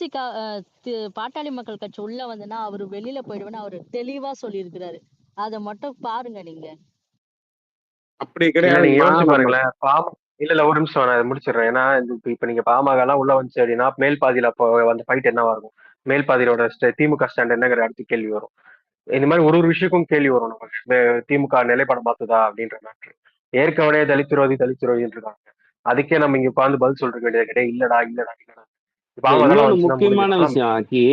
விசிக பாட்டாளி மக்கள் கட்சி உள்ள வந்துன்னா அவரு வெளியில போயிடுவேன்னு அவரு தெளிவா சொல்லியிருக்கிறாரு. அத மட்டும் பாருங்க நீங்க. அப்படி இல்ல நீங்க கிடையாதுமா யோசிச்சு நம்ம. பாருங்களேன். இல்ல ஒரு நிமிஷம் நான் முடிச்சிடுறேன். ஏன்னா இப்ப நீங்க பாமக எல்லாம் உள்ள வந்துச்சு அப்படின்னா மேல் பாதியில அப்போ அந்த ஃபைட் என்னவா இருக்கும்? மேல் பாதியிலோட திமுக ஸ்டாண்ட் என்னங்கிற அடுத்த கேள்வி வரும். இந்த மாதிரி ஒரு விஷயக்கும் கேள்வி வரும் நமக்கு. திமுக நிலைப்பாடு மாத்துதா அப்படின்ற மேட்ரு. ஏற்கனவே தலித் விரோதி இருக்காங்க. அதுக்கே நம்ம இங்க உட்காந்து பதில் சொல்றது வேண்டியது கிடையாது. இல்லடா இல்லடா இல்லடா. இப்ப அவங்க அதெல்லாம் இன்னொன்னு வந்துச்சுன்னா முக்கியமான முடிஞ்சிடும். விஷயம் ஆக்கி,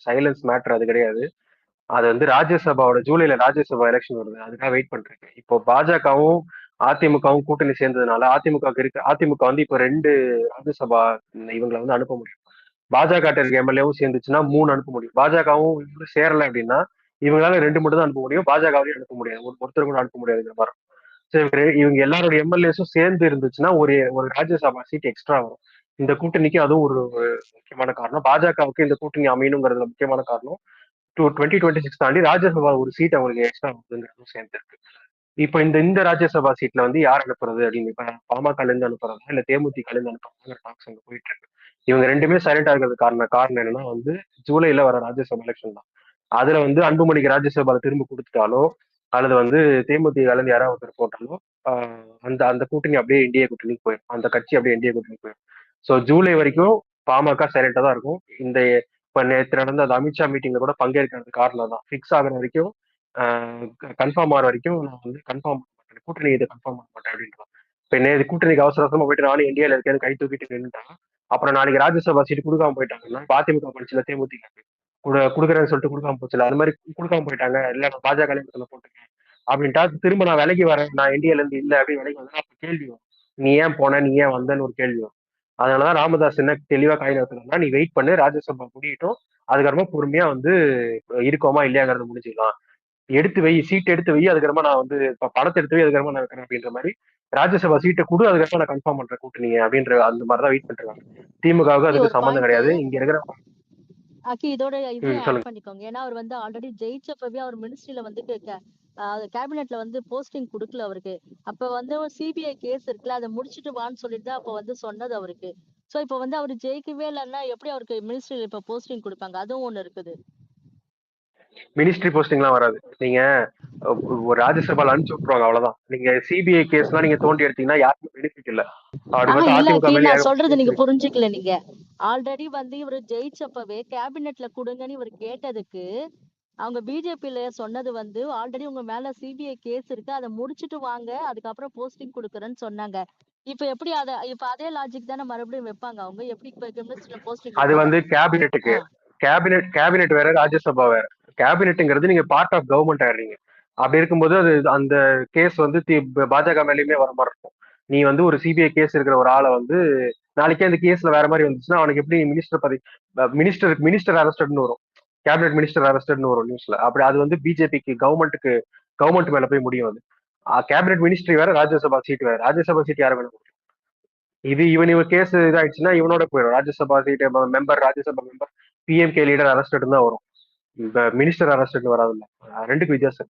சைலன்ஸ் மேட்டர் அது கிடையாது. அது வந்து ராஜ்யசபாவோட ஜூலைல ராஜ்யசபா எலெக்ஷன் வருது. அதுக்காக வெயிட் பண்றேன். இப்போ பாஜகவும் அதிமுகவும் கூட்டணி சேர்ந்ததுனால அதிமுக வந்து இப்போ 2 ராஜ்யசபா இவங்களை வந்து அனுப்ப முடியும். பாஜக இருக்க எம்எல்ஏவும் சேர்ந்துச்சுன்னா 3 அனுப்ப முடியும். பாஜகவும் இவங்களும் சேரல அப்படின்னா இவங்களால 2 மட்டும் தான் அனுப்ப முடியும். பாஜகவையும் அனுப்ப முடியாது. ஒருத்தர் கூட அனுப்ப முடியாதுங்கிற மாதிரி. சரி, இவங்க எல்லாரோட எம்எல்ஏஸும் சேர்ந்து இருந்துச்சுன்னா ஒரு ஒரு ராஜ்யசபா சீட் எக்ஸ்ட்ரா வரும். இந்த கூட்டணிக்கு அதுவும் ஒரு முக்கியமான காரணம். பாஜகவுக்கு இந்த கூட்டணி அமையணுங்கிறதுல முக்கியமான காரணம் 2026 தாண்டி ராஜ்யசபா ஒரு சீட் அவங்களுக்கு எக்ஸ்ட்ரா வருதுங்கிறதும் சேர்ந்து இருக்கு. இப்ப இந்த ராஜ்யசபா சீட்ல வந்து யார் அனுப்புறது அப்படின்னு இப்ப பாமகல இருந்து அனுப்புறதா இல்ல தேமுதிக இருந்து அனுப்புறதுங்கிற டாக்ஸ் அங்க போயிட்டு இருக்கு. இவங்க ரெண்டுமே சைலண்டா இருக்கிறது காரணம் என்னன்னா வந்து ஜூலைல வர ராஜ்யசபா எலெக்ஷன் தான். அதுல வந்து அன்புமணிக்கு ராஜ்யசபால திரும்ப கொடுத்துட்டாலோ அல்லது வந்து தேமுதிக இருந்து யாராவது ஒருத்தர் போட்டாலோ அந்த அந்த கூட்டணி அப்படியே இந்திய கூட்டணிக்கு போயிடும். அந்த கட்சி அப்படியே இந்திய கூட்டணிக்கு போயிடும். ஸோ ஜூலை வரைக்கும் பாமக சைலண்டா தான் இருக்கும். இந்த இப்ப நேற்று நடந்த அந்த அமித்ஷா மீட்டிங்ல கூட பங்கேற்கிறது காரணம் தான். ஃபிக்ஸ் ஆகுற வரைக்கும் கன்ஃபார்ம் ஆகிற வரைக்கும் நான் வந்து கன்ஃபார்ம் பண்ண மாட்டேன், கூட்டணி இதை கன்ஃபார்ம் பண்ண மாட்டேன் அப்படின்றான். இப்ப நேற்று கூட்டணிக்கு அவசர அவசரமா போயிட்டு நானும் இந்தியாவில் இருக்கேன்னு கை தூக்கிட்டு நின்றுட்டான். அப்புறம் நாளைக்கு ராஜ்யசபா சீட்டு கொடுக்காம போயிட்டாங்கன்னா அதிமுக படிச்சுல தேமுதிக கொடுக்குறேன்னு சொல்லிட்டு கொடுக்காம போச்சுல, அது மாதிரி கொடுக்காம போயிட்டாங்க. இல்ல நான் பாஜக போட்டுருக்கேன் அப்படின்ட்டா திரும்ப நான் விலைக்கு வரேன், நான் இந்தியால இருந்து இல்ல அப்படின்னு விலைக்கு வந்தா அப்ப கேள்வி வரும். நீ ஏன் போன, நீ ஏன் வந்தன்னு ஒரு கேள்வி வரும். அதனாலதான் ராமதாஸ் என்ன தெளிவா காய் நகர்த்தணும்னா, நீ வெயிட் பண்ணு, ராஜ்யசபா முடியட்டும், அதுக்கப்புறமா பொறுமையா வந்து இருக்கோமா இல்லையாங்கிறத முடிச்சுக்கலாம். எடுத்து வை, சீட் எடுத்து வை, அதுக்கப்புறமா நான் வந்து பணத்தை எடுத்து வை, அதுக்கப்புறமா நான் இருக்கிறேன் அப்படின்ற மாதிரி ராஜ்யசபா சீட்டை கொடு, அதுக்கப்புறம் நான் கன்ஃபார்ம் பண்றேன் கூட்டணிங்க அப்படின்ற அந்த மாதிரிதான் வெயிட் பண்றாங்க. திமுகவுக்கு அதுக்கு ஒரு சம்மந்தம் பாயிண்ட் கிடையாது. இங்க இருக்கிற இதோட இதையும் ஆட் சொல்லுங்க. பண்ணிக்கோங்க. ஏன்னா அவர் வந்து ஆல்ரெடி ஜெயிச்சப்பவே அவர் மினிஸ்ட்ரியில வந்து கேபினெட்ல வந்து போஸ்டிங் கொடுக்கல அவருக்கு. அப்ப வந்து சிபிஐ கேஸ் இருக்குல்ல, அதை முடிச்சுட்டு வான்னு சொல்லிட்டு தான் அப்ப வந்து சொன்னது அவருக்கு. சோ இப்ப வந்து அவர் ஜெயிக்கவே இல்லைன்னா எப்படி அவருக்கு மினிஸ்ட்ரியில இப்ப போஸ்டிங் கொடுப்பாங்க? அதுவும் ஒண்ணு இருக்குது. மினிஸ்ட்ரி போஸ்டிங் எல்லாம் வராது. நீங்க ஒரு ராஜ்யசபால அனுப்பிச்சு விட்டுருவாங்க, அவ்வளவுதான். நீங்க சிபிஐ கேஸ் எல்லாம் நீங்க தோண்டி எடுத்தீங்கன்னா யாருக்கும் பெனிஃபிட் இல்ல. அப்படி பார்த்தா அதிமுக மேல நான் ஏகப்பட்ட சொல்றது கேஸ் நீங்க இருக்கு. புரிஞ்சுக்கல. நீங்க ஆல்ரெடி வந்து இவரு ஜெயிச்சப்பவே கேபினெட்ல கொடுங்கன்னு இவர் கேட்டதுக்கு அவங்க பிஜேபியில சொன்னது வந்து ஆல்ரெடி உங்க மேல சிபிஐ கேஸ் இருக்கு, அதை முடிச்சிட்டு வாங்க, அதுக்கப்புறம் போஸ்டிங் கொடுக்குறேன்னு சொன்னாங்க. இப்ப எப்படி இப்ப அதே லாஜிக் தானே மறுபடியும் வைப்பாங்க அவங்க? எப்படி இப்ப கெமிஸ்ட்ரில போஸ்டிங் அது குடுப்பாங்க? வந்து கேபினெட்டுக்கு. ஆ. கேபினெட் வேற, ராஜ்யசபா வேற. கேபினெட்ங்கிறது நீங்க பார்ட் ஆஃப் கவர்மெண்ட் ஆயிடுறீங்க. அப்படி இருக்கும்போது அது அந்த கேஸ் வந்து பாஜக மேலயுமே வர மாதிரி இருக்கும். நீ வந்து ஒரு சிபிஐ கேஸ் இருக்கிற ஒரு ஆளை வந்து நாளைக்கே அந்த கேஸ்ல வேற மாதிரி வந்துச்சுன்னா அவனுக்கு எப்படி மினிஸ்டர் பதவி, மினிஸ்டர் அரெஸ்டட்னு வரும், கேபினெட் மினிஸ்டர் அரெஸ்டட்னு வரும் நியூஸ்ல. அப்படி அது வந்து பிஜேபிக்கு கவர்மெண்ட் மேல போய் முடியும் அது. கேபினெட் மினிஸ்ட்ரி வேற, ராஜ்யசபா சீட் வேற. ராஜ்யசபா சீட் யாரும் வேணும். இவன் கேஸ் இதாயிடுச்சுன்னா இவனோட போயிடும் Rajya Sabha seat. Rajya Sabha member, PMK leader arrested தான் வரும். இந்த மினிஸ்டர் அரெஸ்டட் வராதுல்ல. ரெண்டுக்கு வித்தியாசம்.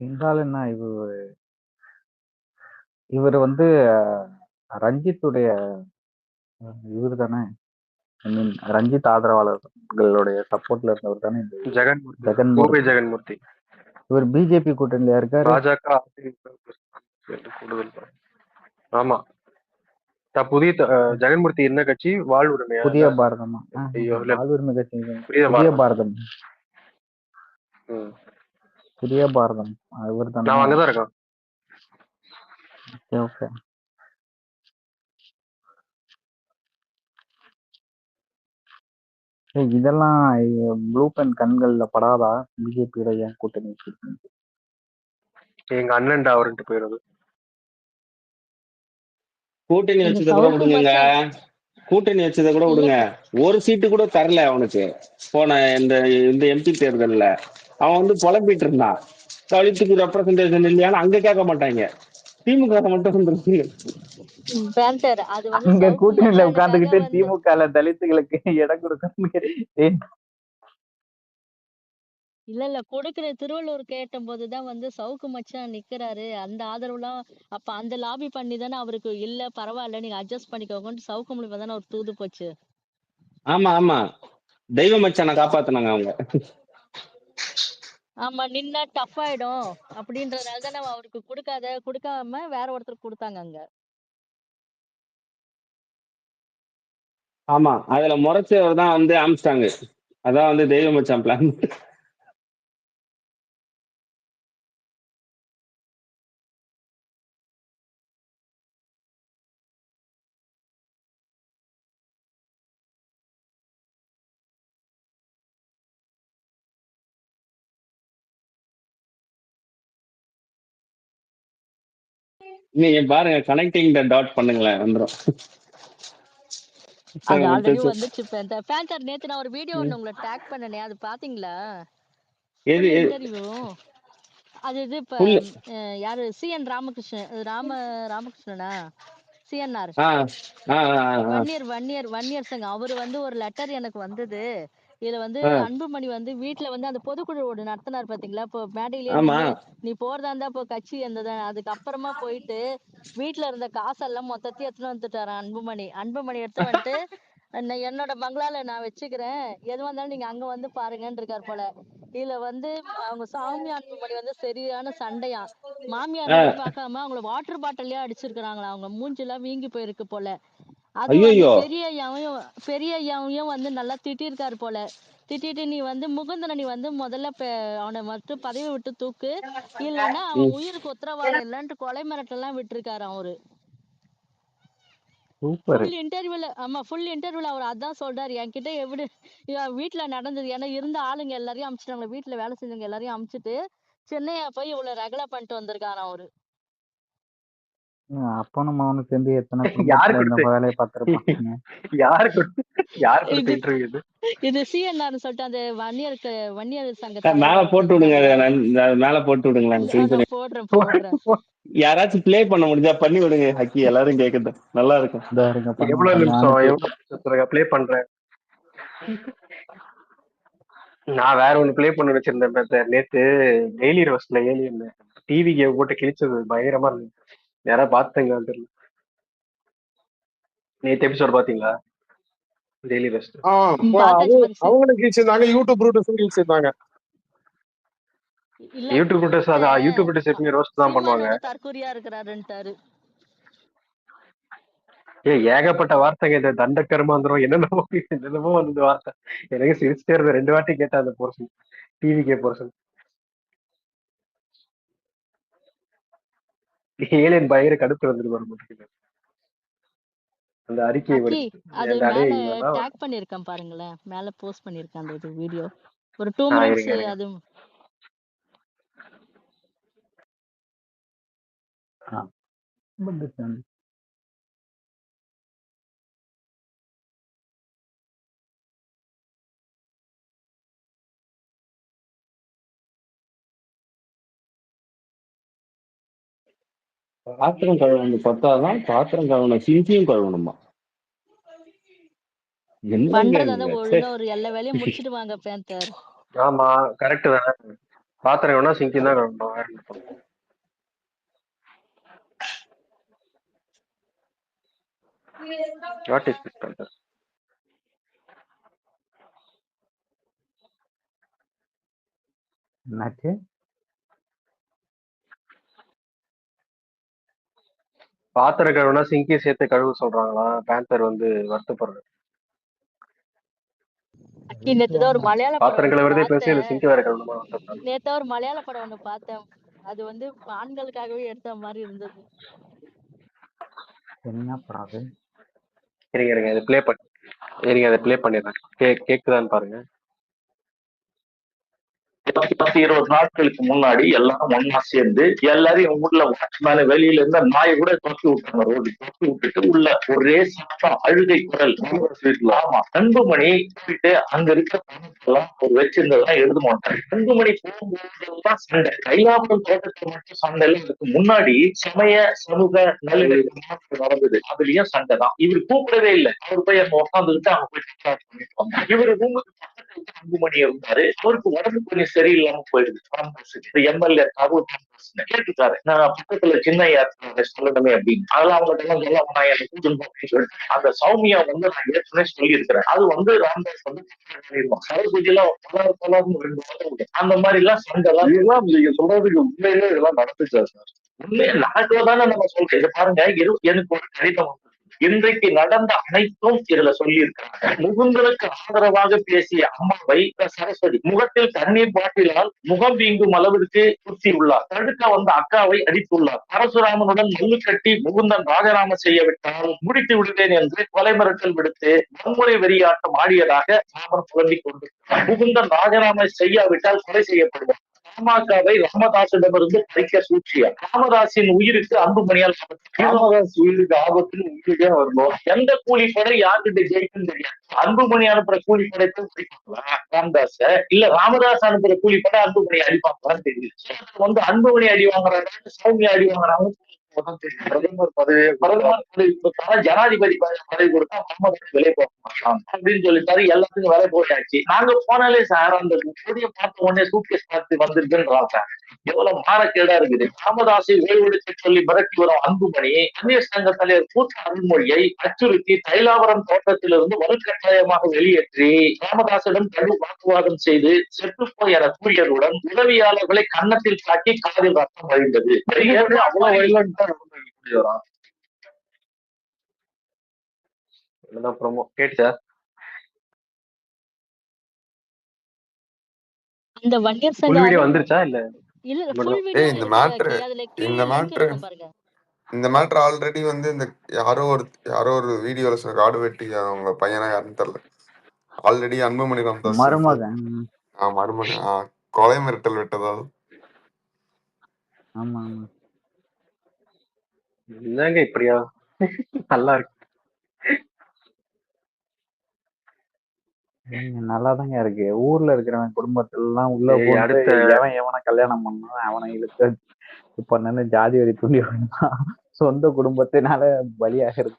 இருந்தாலும் என்ன இவர் வந்து ரஞ்சித்துடைய இவர் தானே, ஐ மீன் ரஞ்சித் ஆதரவாளர்களுடைய சப்போர்ட்ல இருந்தவர் தானே ஜெகன்மூர்த்தி. இவர் பிஜேபி கூட்டணியில இருக்காரு. பாஜக ஆமா. புதிய ஜெகன்மூர்த்தி என்ன கட்சி? வாழ்வுரிமை. புதிய பாரதமா? வாழ்வுரிமை கட்சி. புதிய பாரதம். புதிய பாரதம் இவர் தானே. நான் அங்கதான் இருக்கேன். ஓகே. இதெல்லாம் ப்ளூ பென் கண்கள்ல படாதா? பிஜேபியோட ஏன் கூட்டணி எங்க அண்ணன்டா அவர்கிட்ட போயிடுது. கூட்டணி வச்சதை கூட விடுங்க, கூட்டணி வச்சதை கூட விடுங்க. ஒரு சீட்டு கூட தரல அவனுக்கு. போன இந்த எம்பி தேர்தல்ல அவன் வந்து புலம்பிட்டு இருந்தான், தலித்துக்கு ரெப்ரசன்டேஷன் இல்லையான்னு. அங்க கேட்க மாட்டாங்க, திமுக மட்டும் அங்க கூட்டணியில உட்கார்ந்துகிட்டு திமுக தலித்துகளுக்கு இடம் கொடுக்க. இல்ல கொடுக்குற திருவள்ளூர் கேட்டும் போதுதான் வந்து சவுக்கு மச்சான் நிக்கிறாரு, அந்த ஆதரவுலாம். அப்ப அந்த லாபி பண்ணி தானே அவருக்கு இல்ல பரவாயில்ல நீங்க அட்ஜஸ்ட் பண்ணிக்கோங்கன்னு சவுக்கு மூலியமா தானே அவர் தூது போச்சு. ஆமா ஆமா, தெய்வ மச்சானை காப்பாத்தினாங்க அவங்க. ஆமா, நின்னா டஃப் ஆயிடும் அப்படின்றதுனால தானே அவருக்கு கொடுக்காம வேற ஒருத்தருக்கு கொடுத்தாங்க அங்க. ஆமா, அதுல முறைச்சவர் தான் வந்து ஆம்ஸ்டாங். அதான் வந்து தெய்வ மச்சான் பிளான். நீங்க பாருங்க, கனெக்டிங் த டாட் பண்ணுங்களேன், வந்துரும். அது ஆல்ரெடி வந்துச்சு. ஃபேன்டர் நேத்து நான் ஒரு வீடியோ ஒன்னு உங்களை டேக் பண்ணனே, அது பாத்தீங்களா? இன்டர்வியூ அது இது. இப்ப யாரு சிஎன் ராமகிருஷ்ணனா சிஎன்ஆர் வன்னியர் சங்க அவரு வந்து ஒரு லெட்டர் எனக்கு வந்தது. இதுல வந்து அன்புமணி வந்து வீட்டுல வந்து அந்த பொதுக்குழு நடத்தினார் பாத்தீங்களா? இப்போ மேடையிலேயே நீ போறதா இருந்தா இப்போ கட்சி இருந்தது. அதுக்கப்புறமா போயிட்டு வீட்டுல இருந்த காசெல்லாம் மொத்தத்தையும் எடுத்துன்னு வந்துட்டாரான் அன்புமணி எடுத்து வந்துட்டு என்னோட பங்களால நான் வச்சுக்கிறேன், எது வந்தாலும் நீங்க அங்க வந்து பாருங்கன்னு இருக்காரு போல. இதுல வந்து அவங்க சாமி அன்புமணி வந்து சரியான சண்டையா, மாமியார் பார்க்காம அவங்கள வாட்டர் பாட்டிலே அடிச்சிருக்கிறாங்களா, அவங்க மூஞ்சிலாம் வீங்கி போயிருக்கு போல. அது வந்து பெரிய ஐயாவையும் வந்து நல்லா திட்டிருக்காரு போல. திட்டிட்டு நீ வந்து முகுந்தனை நீ வந்து முதல்ல அவனை மட்டும் பதவி விட்டு தூக்கு, இல்லைன்னா அவன் உயிருக்கு உத்தரவாதம் இல்லைன்ட்டு கொலை மிரட்டெல்லாம் விட்டுருக்காரு அவரு. ஃபுல் இன்டர்வியூல அவர் அதான் சொல்றாரு. என்கிட்ட எப்படி வீட்டுல நடந்தது, ஏன்னா இருந்த ஆளுங்க எல்லாரையும் அமிச்சிட்டாங்க, வீட்டுல வேலை செஞ்சவங்க எல்லாரையும் அமிச்சிட்டு சென்னையா போய் இவ்வளவு ரகலை பண்ணிட்டு வந்திருக்காரு அவரு. அப்பா நம்ம அவனுக்கு சேர்ந்து எத்தனை வேலையை பார்த்திருப்பாங்க. இது சிஎன்ஆர் சொல்லிட்டு அந்த வன்னியர் சங்கத்தை மேல போட்டு விடுங்க, மேல போட்டு விடுங்களேன். போடுறேன். யாராச்சும் பிளே பண்ண முடிஞ்சா பண்ணி விடுங்க, ஹக்கி எல்லாரும் கேக்குது, நல்லா இருக்கும். எவ்வளவு நிமிஷம் பிளே பண்றேன். நான் வேற ஒண்ணு பிளே பண்ண வச்சிருந்தேன் நேத்து. டெய்லி ரோஸ்ட்ல ஏலியன் டிவிக்கு போட்டு கிழிச்சது பயங்கரமா இருந்துச்சு. யாராவது பாத்துங்க தெரியல. நேத்து எபிசோட் பாத்தீங்களா? டெய்லி ரோஸ்ட் அவங்களும் கிழிச்சிருந்தாங்க, யூடியூப் ரூட்டர்ஸும் கிழிச்சிருந்தாங்க. யூடியூப் ரூட்டர்ஸ் எப்பவுமே ரோஸ்ட் தான் பண்ணுவாங்க. தற்கொலையா இருக்கிறாருன்ட்டாரு. ஏகப்பட்ட வார்த்தைங்க இந்த தண்ட கருமாந்திரம் என்னென்னமோ வந்து வார்த்தை. எனக்கு சிரிச்சுட்டே இருந்தேன் 2 வாட்டி கேட்டேன் அந்த போர்ஷன். TVK portion. ஏலியன் பயங்கர கடுப்பு வந்துருவாரு போட்டுருக்கு. அந்த அறிக்கையை அக்கி அது ஏன்டா மேல டேய் இவன்லாம் டேக் பண்ணிருக்கேன் பாருங்களேன். மேல போஸ்ட் பண்ணிருக்கேன் அந்த இது வீடியோ. ஒரு 2 மினிட்ஸ் இருங்க இருங்க. அது வந்துட்டேன். பாத்திரம் கழுவணும் பத்தாதான் பாத்திரம் கழுவணும் சிங்கியும் கழுவணுமா? என்னங்க பண்றதா நீங்க? இருந்தா ச்சே. ஒழுங்கா ஒரு எல்லா வேலையும் முடிச்சிட்டு வாங்க பேந்தர். ஆமா கரெக்ட் தானே. பாத்திரம் வேணா சிங்கி தான் கழுவணும். வேற என்ன பண்ணணும்? வாட் இஸ் திஸ் பண்றது? என்னாச்சு? பாத்திரம் கழுவுனா சிங்கியும் சேர்த்து கழுவ சொல்றாங்களா? பேந்தர் வந்து வருத்தப்படுறது. அக்கி நேத்து தான் ஒரு மலையாள படம் பாத்திரம் ஒண்ணு கழுவுறதே பெருசு, பார்த்தேன். இல்ல சிங்க் வேற கழுவணுமா? வருத்தப்படுறது. நேத்து ஒரு மலையாள படம் ஒண்ணு பார்த்தேன். அது வந்து ஆண்களுக்காகவே எடுத்த மாதிரி இருந்தது. என்ன படம் அது? இருங்க இருங்க அதை ப்ளே பண்ணி இருங்க அதை ப்ளே பண்ணிடுறேன். கேக்குதான்னு பாருங்க. 10-20 நாட்களுக்கு முன்னாடி எல்லாரும் ஒண்ணா சேர்ந்து எல்லாரையும் ஊர்ல வாட்ச்மேன் வெளியில இருந்த நாயை கூட தொத்தி விட்டாங்க. ரோடு தொத்தி விட்டுட்டு உள்ள ஒரே சத்தம் அழுகை குரல். ஆமா, அன்புமணி போயிட்டு அங்க இருக்கிற பணத்தெல்லாம் ஒரு வச்சிருந்ததெல்லாம் எழுத மாட்டாங்க. அன்புமணி போகும்போதெல்லாம் சண்டை. கைலாபுரம் தோட்டத்துல மட்டும் சண்டை எல்லாம் இதுக்கு முன்னாடி சமய சமூக நல்லிணக்கம் நடந்தது. அதுலயும் சண்டை தான். இவர் கூப்பிடவே இல்லை. அவர் போய் அங்க உட்காந்துக்கிட்டு அவங்க போய் பண்ணிட்டு இவரு ரூமுக்கு அன்புமணி இருந்தாரு. அவருக்கு உடம்பு கொஞ்சம் சரியில்லாம போயிடுது. எம்எல்ஏ ராகுல் கேட்டுட்டாரு, நான் பக்கத்துல சின்ன சொல்லணுமே அப்படின்னு. அதெல்லாம் அவங்ககிட்ட எல்லாம் சொல்ல வேணாம், எனக்கு கூட்டணும் அப்படின்னு சொல்லிட்டு அந்த சௌமியா வந்து நான் ஏற்கனவே சொல்லி இருக்கிறேன். அது வந்து ராமதாஸ் வந்து சரஸ்வதியில ரெண்டு மாதம் அந்த மாதிரி எல்லாம் சண்டை எல்லாம் நீங்க சொல்றதுக்கு உண்மையிலே இதெல்லாம் நடந்துச்சா சார்? உண்மையை நடக்கிறதானே நம்ம சொல்றோம். இதை பாருங்க, எனக்கு ஒரு கடிதம் இன்றைக்கு நடந்த அனைத்தும் இதுல சொல்லி இருக்காங்க. முகுந்தனுக்கு ஆதரவாக பேசிய அம்மாவை சரஸ்வதி முகத்தில் தண்ணீர் பாட்டிலால் முகம் வீங்கும் அளவிற்கு குத்தி உள்ளார். தடுக்க வந்த அக்காவை அடித்துள்ளார். பரசுராமனுடன் முள்ளு கட்டி முகுந்தன் ராஜினாமா செய்ய விட்டால் முடித்து விடுவேன் என்று கொலை மிரட்டல் விடுத்து வன்முறை வெறியாட்டம் ஆடியதாக ராமன் புலம்பிக் கொண்டு முகுந்தன் ராஜினாமா செய்யாவிட்டால் கொலை செய்யப்படுவார். பாமகவை ராமதாசிடமிருந்து பறிக்க சூழ்ச்சியா ராமதாசின் உயிருக்கு அன்புமணியால் ராமதாஸ் உயிருக்கு ஆபத்துன்னு உங்களுக்கே வரணும். எந்த கூலிப்படை யாருக்கிட்ட ஜெயிக்குன்னு தெரியாது. அன்புமணி அனுப்புற கூலிப்படைத்தை பிடிப்பாங்களா ராமதாஸ்? இல்ல ராமதாஸ் அனுப்புற கூலிப்படை அன்புமணி அடிப்பாங்களான்னு தெரியல. வந்து அன்புமணி அடி வாங்குறாங்க, சௌமியா அடி வாங்குறாங்க. பிரதமர் பதவி கொடுத்தா ஜனாதிபதி பதவி கொடுத்தா முகமது விலை போக மாட்டான் அப்படின்னு சொல்லிட்டாரு. எல்லாத்துக்கும் விலை போயாச்சு. நாங்க போனாலே சார் அந்த புதிய பார்த்த உடனே சூட்கேஸ் பார்த்து வந்திருக்குன்றாங்க. எவ்வளவு மானக்கேடா இருக்குது. ராமதாஸை ஓய்வெடுக்க சொல்லி மிரட்டி வரும் அன்புமணி அந்நியர் சங்க தலைவர் கூட்ட அருள்மொழியை அச்சுறுத்தி தைலாவரம் தோட்டத்திலிருந்து வலுக்கட்டாயமாக வெளியேற்றி ராமதாசிடம் கடும் வாக்குவாதம் செய்து செத்துப்போய் என கூறியதுடன் உதவியாளர்களை கன்னத்தில் தாக்கி காதில் ரத்தம் வழிந்தது. அவ்வளவு வைலண்டா கேட்டுச்சா? அந்த வன்னியர் ஃபுல் சங்க வீடியோ வந்துருச்சா இல்ல? இல்ல ஃபுல் மட்டும்தான். வீடியோ இந்த இருக்கு மேட்ரு அக்கி. அதுல கீழ இந்த லிங்க் மேட்ரு இருக்கும் பாருங்க. இந்த மேட்ரு ஆல்ரெடி வந்து இந்த யாரோ ஒரு வீடியோல காடு வெட்டி அவங்க பையனா யாருன்னு தெரியல. ஆல்ரெடி அன்புமணி ராமதாஸ் மருமகன். மருமகன் கொலை மிரட்டல் விட்டதால். ஆமா ஆமா. என்னங்க இப்படியா? நல்லா இருக்கு. நல்லாதாங்க இருக்கு. ஊர்ல இருக்கிறவன் குடும்பத்துல எல்லாம் உள்ள போட்டு அடுத்த எவனை கல்யாணம் பண்ணான் அவனை இழுத்து இப்ப நின்று ஜாதி வரி துண்டி சொந்த குடும்பத்தினால பலியாகிறது.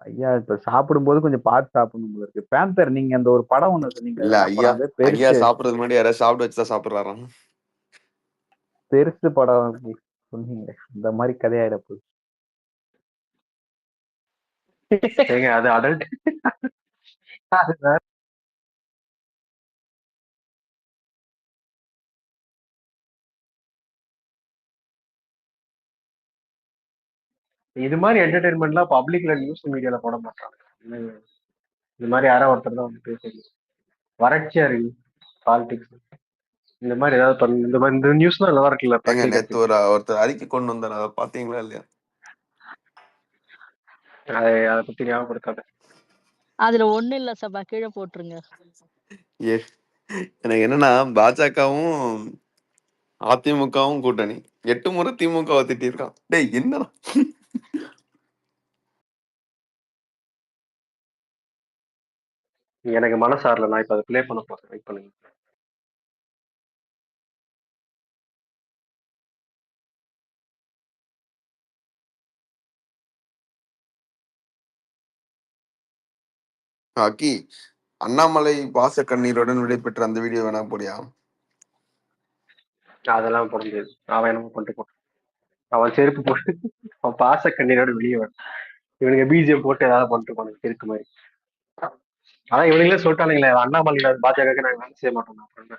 ஐயா இப்ப சாப்பிடும்போது கொஞ்சம் பார்த்து சாப்பிடணும் போல இருக்கு. பேந்தர் நீங்க அந்த ஒரு படம் ஒண்ணு சொன்னீங்க. இல்ல ஐயா பெருசு சாப்பிடுறதுக்கு முன்னாடி யாராவது சாப்பிட வச்சுதான் சாப்பிடுறாராம். பெருசு படம் சொன்னீங்க. இந்த மாதிரி கதையாயிட போகுது. அது அடல்ட் இது மாதிரி என்டர்டைன்மெண்ட்லாம் பப்ளிக்ல நியூஸ் மீடியால போட மாட்டாங்க. இது மாதிரி யாரோ ஒருத்தர் தான் வந்து பேசுறது. வறட்சியா இருக்கு பாலிடிக்ஸ். இந்த மாதிரி ஏதாவது இந்த மாதிரி இந்த நியூஸ்லாம் நல்லா இருக்குல்ல. நேத்து ஒருத்தர் அறிக்கை கொண்டு வந்தார், அதை பாத்தீங்களா இல்லையா? அதை பத்தி ஞாபகப்படுத்தாத. அதுல ஒண்ணு இல்ல சபா, கீழே போட்டுருங்க. எனக்கு என்னன்னா, பாஜகவும் அதிமுகவும் கூட்டணி 8 முறை திமுகவை திட்டிருக்கான். டேய் என்னடா? எனக்கு மனசாரல, நான் இப்ப அதை பிளே பண்ண போறேன். வெயிட் பண்ணுங்க. அக்கி, அண்ணாமலை பாச கண்ணீருடன் விடைபெற்ற அந்த வீடியோ வேணா போடியா? அதெல்லாம் போட முடியாது. அவன் என்னமோ பண்ணிட்டு போட்டான். அவன் செருப்பு போட்டு அவன் பாச கண்ணீரோட வெளியே வரும். இவனுங்க பிஜிஎம் போட்டு ஏதாவது பண்ணிட்டு போனாங்க செருக்கு மாதிரி. ஆனா இவனுங்களே சொல்லிட்டானுங்களே, அண்ணாமலை பாஜக நாங்க வேலை செய்ய மாட்டோம் அப்படின்னு.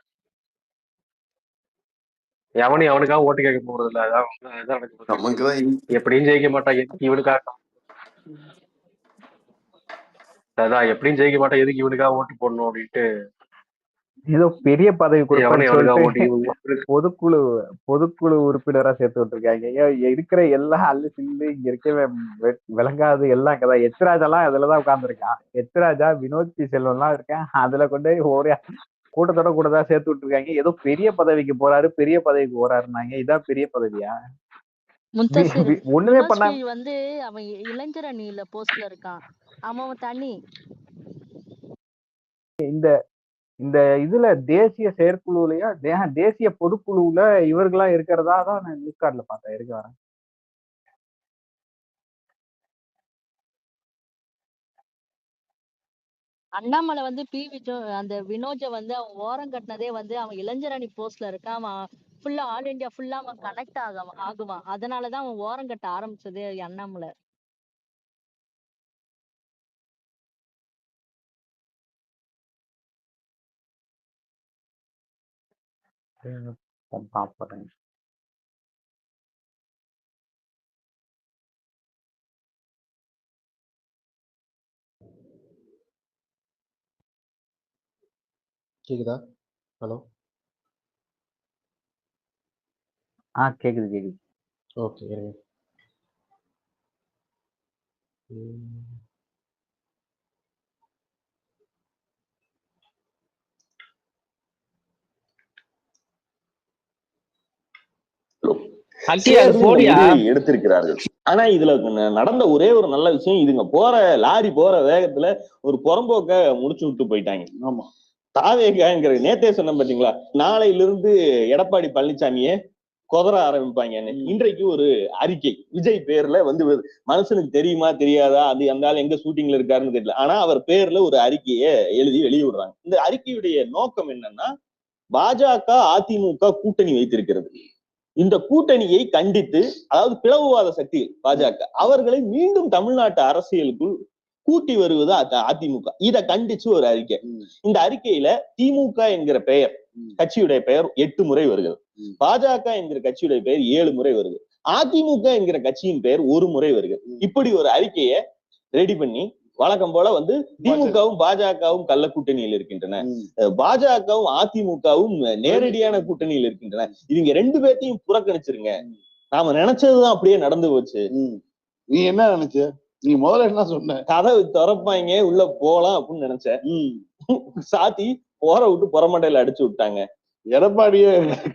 எவனையும் அவனுக்காக ஓட்டு கேட்க போறது இல்ல. அதான் நமக்குதான் எப்படியும் ஜெயிக்க மாட்டான், எதுக்கு இவனுக்காக? அதான் எப்படியும் ஜெயிக்க மாட்டான், எதுக்கு இவனுக்காக ஓட்டு போடணும் அப்படின்ட்டு ஏதோ பெரிய பதவி கொடுப்பான்னு ஓட்டு பொதுக்குழு உறுப்பினரா சேர்த்து விட்டுருக்காங்க. இருக்கிற எல்லாம் அள்ளு சில்லு இங்க இருக்கவே விளங்காது எல்லாம் இங்கதான். எச்ராஜெல்லாம் அதுலதான் உட்கார்ந்துருக்கான். எச்ராஜா, வினோத் பி செல்வம் எல்லாம் இருக்கேன். அதுல கொண்டு ஒரே கூட்டத்தோட கூட தான் சேர்த்து விட்டுருக்காங்க. ஏதோ பெரிய பதவிக்கு போறாரு, பெரிய பதவிக்கு போறாருனாங்க. இதான் பெரிய பதவியா? ஒண்ணுமே பண்ண வந்து அவன் இளைஞர் அணியில போஸ்ட்ல இருக்கான். அவன் தனி. இந்த இதுல தேசிய செயற்குழுலயா தேசிய பொதுக்குழுல இவர்களா இருக்கிறதா தான் நான் நியூஸ் கார்டுல பார்த்தேன். இருக்க வரேன். அண்ணாமலை வந்து அந்த வினோஜ வந்து அவன் ஓரம் கட்டினதே வந்து அவன் இளைஞர் அணி போஸ்ட்ல இருக்கான். அவன் ஃபுல்லா ஆல் இண்டியா ஃபுல்லா அவன் கனெக்ட் ஆகுவான். அதனாலதான் அவன் ஓரம் கட்ட ஆரம்பிச்சதே அண்ணாமலை. பாப்பறேன். கேக்குதா? ஹலோ. கேக்குது. ஓகே. எடுத்திருக்கிறார்கள். ஆனா இதுல நடந்த ஒரே ஒரு நல்ல விஷயம், இதுங்க போற லாரி போற வேகத்துல ஒரு புறம்போக்க முடிச்சு விட்டு போயிட்டாங்க. ஆமா, தாவேகாங்கிற நேத்தே சொன்ன பாத்தீங்களா, நாளையிலிருந்து எடப்பாடி பழனிசாமியே கொதற ஆரம்பிப்பாங்க. இன்றைக்கு ஒரு அறிக்கை விஜய் பேர்ல வந்து மனுஷனுக்கு தெரியுமா தெரியாதா, அது அந்த ஆள் எங்க ஷூட்டிங்ல இருக்காருன்னு தெரியல. ஆனா அவர் பேர்ல ஒரு அறிக்கையை எழுதி வெளியிடுறாங்க. இந்த அறிக்கையுடைய நோக்கம் என்னன்னா, பாஜக அதிமுக கூட்டணி வைத்திருக்கிறது. இந்த கூட்டணியை கண்டித்து, அதாவது பிளவுவாத சக்தி பாஜக அவர்களை மீண்டும் தமிழ்நாட்டு அரசியலுக்குள் கூட்டி வருவது அதிமுக. இதை கண்டிச்சு ஒரு அறிக்கை. இந்த அறிக்கையில திமுக என்கிற பெயர், கட்சியுடைய பெயர் 8 முறை வருகிறது. பாஜக என்கிற கட்சியுடைய பெயர் 7 முறை வருது. அதிமுக என்கிற கட்சியின் பெயர் 1 முறை வருகிறது. இப்படி ஒரு அறிக்கையை ரெடி பண்ணி வழக்கம் போல வந்து திமுகவும் பாஜகவும் கள்ள கூட்டணியில் இருக்கின்றன, பாஜகவும் அதிமுகவும் நேரடியான கூட்டணியில் இருக்கின்றன. இவங்க 2 பேர்த்தையும் புறக்கணிச்சிருங்க. நாம நினைச்சதுதான் அப்படியே நடந்து போச்சு. நீ என்ன நினைச்ச? நீ முதல்ல என்ன சொன்ன? கதவு திறப்பாங்க உள்ள போலாம் அப்படின்னு நினைச்சேன். சாத்தி போற விட்டு புறமண்டையில அடிச்சு விட்டாங்க. எடப்பாடிய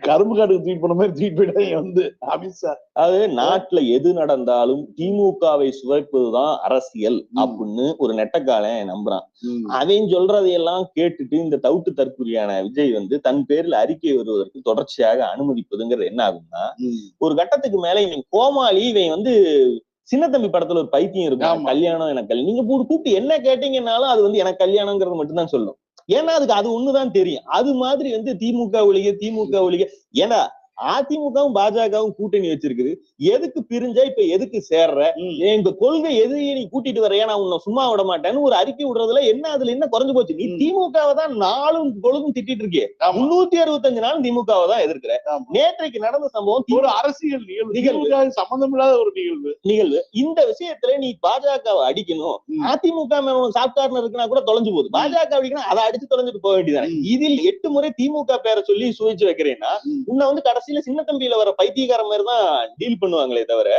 கரும்பு காட்டுக்கு ட்வீட் பண்ண மாதிரி ட்வீட் பண்ணிட்டாங்க வந்து அமித்ஷா. அது நாட்டுல எது நடந்தாலும் திமுகவை சுவைப்பதுதான் அரசியல் அப்படின்னு ஒரு நெட்டக்காலன் நம்புறான். அவன் சொல்றதையெல்லாம் கேட்டுட்டு இந்த தவுட்டு தற்குறியான விஜய் வந்து தன் பேர்ல அறிக்கை வருவதற்கு தொடர்ச்சியாக அனுமதிப்பதுங்கிறது என்ன ஆகும்னா, ஒரு கட்டத்துக்கு மேல இவன் கோமாளி. இவன் வந்து சின்னத்தம்பி படத்துல ஒரு பைத்தியம் இருக்கும், கல்யாணம் எனக்கு கல்யாணம். நீங்க கூப்பிட்டு என்ன கேட்டீங்கன்னாலும் அது வந்து எனக்கு கல்யாணம்ங்கிறது மட்டும்தான் சொல்லும். ஏன்னா அதுக்கு அது ஒண்ணுதான் தெரியும். அது மாதிரி வந்து திமுக ஒழிக. ஏன்னா அதிமுகவும் பாஜகவும் கூட்டணி வச்சிருக்குது, எதுக்கு பிரிஞ்சா இப்ப எதுக்கு சேர்ற, இந்த கொள்கை எதையே நீ கூட்டிட்டு வரையா, நான் உன்னை சும்மா விட மாட்டேன்னு ஒரு அறிக்கை விடுறதுல என்ன அதுல என்ன குறைஞ்சு போச்சு? நீ திமுகவை தான் நாளும் பொழுதும் திட்டிட்டு இருக்கியே, 365 நாள் திமுகவை தான் எதிர்க்கிற. நேற்றைக்கு நடந்த சம்பவம் ஒரு அரசியல் நிகழ்வு, சம்பந்தம் இல்லாத ஒரு நிகழ்வு. இந்த விஷயத்துல நீ பாஜகவை அடிக்கணும், அதிமுக சாப் கார்னர் இருக்குன்னா கூட தொலைஞ்சு போகுது, பாஜக அடிக்கணும், அதை அடிச்சு தொலைஞ்சிட்டு போக வேண்டியதானே. இதில் 8 முறை திமுக பேரை சொல்லி சுழிச்சு வைக்கிறேன்னா உன்னை வந்து கடைசியில சின்ன தம்பியில வர பைத்தியக்கார மாதிரி தான் டீல் பண்ணுவாங்களே தவிர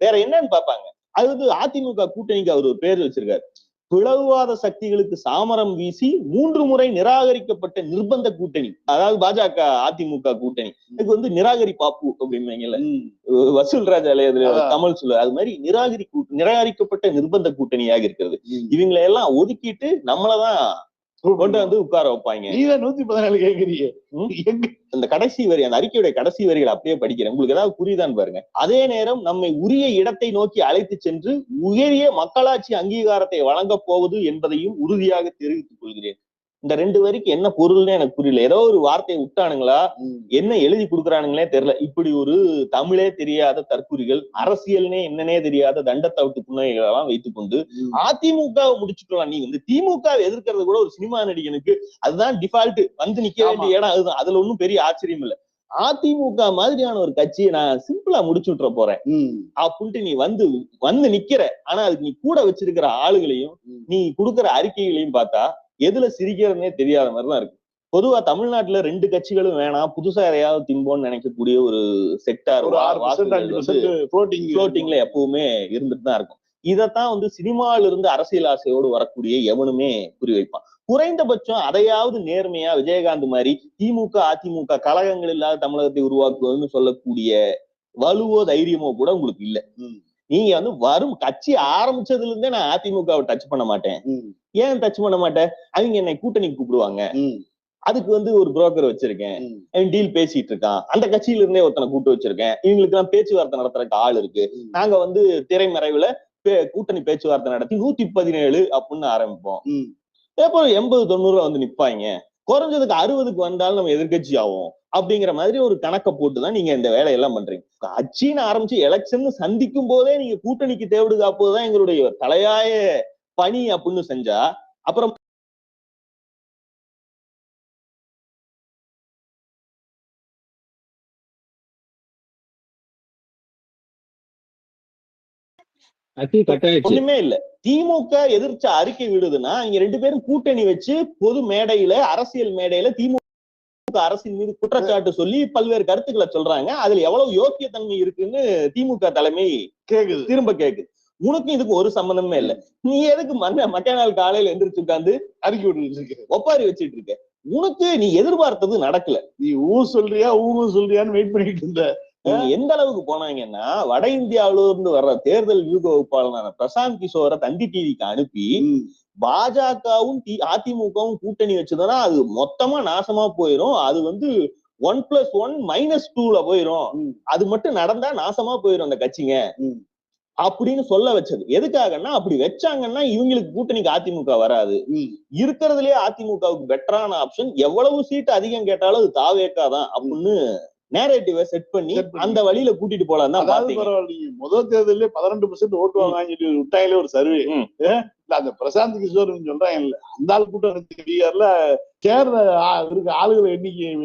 வேற என்னன்னு பாப்பாங்க. அது வந்து அதிமுக கூட்டணிக்கு அவர் ஒரு பேர் வச்சிருக்காரு, பிளவுவாத சக்திகளுக்கு சாமரம் வீசி 3 முறை நிராகரிக்கப்பட்ட நிர்பந்த கூட்டணி. அதாவது பாஜக அதிமுக கூட்டணி இதுக்கு வந்து நிராகரி பாப்பு அப்படின்னுல வசூல் ராஜாலே அதுல கமல் சொல்ல, அது மாதிரி நிராகரிக்கப்பட்ட நிர்பந்த கூட்டணியாக இருக்கிறது. இவங்களை எல்லாம் ஒதுக்கிட்டு நம்மளதான் கொண்டு வந்து உட்கார வைப்பாங்க. 114 கேக்குறீங்க. அந்த கடைசி வரி, அந்த அறிக்கையுடைய கடைசி வரிகள் அப்படியே படிக்கிறேன், உங்களுக்கு ஏதாவது புரியுதான்னு பாருங்க. அதே நேரம் நம்மை உரிய இடத்தை நோக்கி அழைத்து சென்று உயரிய மக்களாட்சி அங்கீகாரத்தை வழங்கப் போவது என்பதையும் உறுதியாக தெரிவித்துக் கொள்கிறேன். இந்த 2 வரிக்கு என்ன பொருள்னு எனக்கு புரியல. ஏதோ ஒரு வார்த்தையை விட்டானுங்களா, என்ன எழுதி கொடுக்குறானுங்களே தெரியல. இப்படி ஒரு தமிழே தெரியாத தற்குறிகள், அரசியல்னே என்னன்னே தெரியாத தண்டத்தவிட்டு புன்னகைகள் எல்லாம் வைத்துக் கொண்டு அதிமுகவை முடிச்சுக்கலாம். நீ வந்து திமுக எதிர்க்கிறது கூட ஒரு சினிமா நடிகனுக்கு அதுதான் டிஃபால்ட், வந்து நிக்க வேண்டிய இடம் அதுதான். அதுல ஒன்னும் பெரிய ஆச்சரியம் இல்லை. அதிமுக மாதிரியான ஒரு கட்சியை நான் சிம்பிளா முடிச்சு விட்டுற போறேன் அப்படின்ட்டு நீ வந்து நிக்கிற. ஆனா அதுக்கு நீ கூட வச்சிருக்கிற ஆளுகளையும் நீ கொடுக்குற அறிக்கைகளையும் பார்த்தா எதுல சிரிக்கிறதுனே தெரியாத மாதிரிதான் இருக்கு. பொதுவா தமிழ்நாட்டுல 2 கட்சிகளும் வேணாம், புதுசா யாரையாவது திம்போன்னு நினைக்கக்கூடிய ஒரு செக்டார் ஃப்ளோட்டிங்ல எப்பவுமே இருந்துட்டு தான் இருக்கும். இதத்தான் வந்து சினிமாவில இருந்து அரசியல் ஆசையோடு வரக்கூடிய எவனுமே குறிவைப்பான். குறைந்தபட்சம் அதையாவது நேர்மையா விஜயகாந்த் மாதிரி திமுக அதிமுக கழகங்கள் இல்லாத தமிழகத்தை உருவாக்குவதுன்னு சொல்லக்கூடிய வலுவோ தைரியமோ கூட உங்களுக்கு இல்ல. நீங்க வந்து வரும் கட்சி ஆரம்பிச்சதுல இருந்தே நான் அதிமுகவை டச் பண்ண மாட்டேன். ஏன் டச் பண்ண மாட்டேன்? அவங்க என்னை கூட்டணிக்கு கூப்பிடுவாங்க, அதுக்கு வந்து ஒரு புரோக்கர் வச்சிருக்கேன், டீல் பேசிட்டு இருக்கான், அந்த கட்சியில இருந்தே ஒருத்தனை கூட்டு வச்சிருக்கேன், இவங்களுக்கு எல்லாம் பேச்சுவார்த்தை நடத்துறதுக்கு ஆள் இருக்கு, நாங்க வந்து திரைமறைவுல கூட்டணி பேச்சுவார்த்தை நடத்தி 117 அப்படின்னு ஆரம்பிப்போம். எப்போ 80-90 வந்து நிப்பாங்க, குறைஞ்சதுக்கு 60க்கு வந்தாலும் நம்ம எதிர்கட்சி ஆகும் அப்படிங்கிற மாதிரி ஒரு கணக்கை போட்டுதான் நீங்க இந்த வேலையெல்லாம் பண்றீங்க. கட்சின்னு ஆரம்பிச்சு எலெக்ஷன் சந்திக்கும் போதே நீங்க கூட்டணிக்கு தேவைடு காப்பதுதான் எங்களுடைய தலையாய பணி அப்படின்னு செஞ்சா அப்புறம் ஒண்ணுமே இல்ல. திமுக எதிர்த்து அறிக்கை விடுதுன்னா இங்க 2 பேரும் கூட்டணி வச்சு பொது மேடையில அரசியல் மேடையில திமுக அரசின் மீது குற்றச்சாட்டு சொல்லி பல்வேறு கருத்துக்களை சொல்றாங்க. அதுல எவ்வளவு யோக்கியத்தன்மை இருக்குன்னு திமுக தலைமை திரும்ப கேக்குது. உனக்கும் இதுக்கு ஒரு சம்பந்தமே இல்ல. நீ எதுக்கு மற்ற நாள் காலையில எந்திரிச்சு உட்கார்ந்து அறிக்கை விட்டு ஒப்பாரி வச்சிட்டு இருக்க? உனக்கு நீ எதிர்பார்த்தது நடக்கல. நீ சொல்றியா சொல்றியான்னு வெயிட் பண்ணிட்டு இருந்த. நீங்க எந்த அளவுக்கு போனாங்கன்னா வட இந்தியாவில இருந்து வர்ற தேர்தல் வியூக வகுப்பாளரான பிரசாந்த் கிஷோரை தந்தி டிவிக்கு அனுப்பி பாஜகவும் அதிமுகவும் கூட்டணி வச்சதுன்னா அது மொத்தமா நாசமா போயிரும், அது வந்து 1+1 -2ல போயிரும், அது மட்டும் நடந்தா நாசமா போயிரும் அந்த கட்சிங்க அப்படின்னு சொல்ல வச்சது. எதுக்காகன்னா அப்படி வச்சாங்கன்னா இவங்களுக்கு கூட்டணிக்கு அதிமுக வராது, இருக்கிறதுலயே அதிமுகவுக்கு பெட்டரான ஆப்ஷன் எவ்வளவு சீட் அதிகம் கேட்டாலும் அது தாவேக்காதான் அப்படின்னு நேரேட்டிவ செட் பண்ணி அந்த வழியில கூட்டிட்டு போலாம். முதல் தேர்தலே 12% ஓட்டு வாங்கி விட்டாங்களே ஒரு சர்வே. அந்த பிரசாந்த் கிஷோர் சொல்றாங்க இல்ல, அந்த ஆள் கூட்டம் பீகார்ல இருக்க ஆளுகளை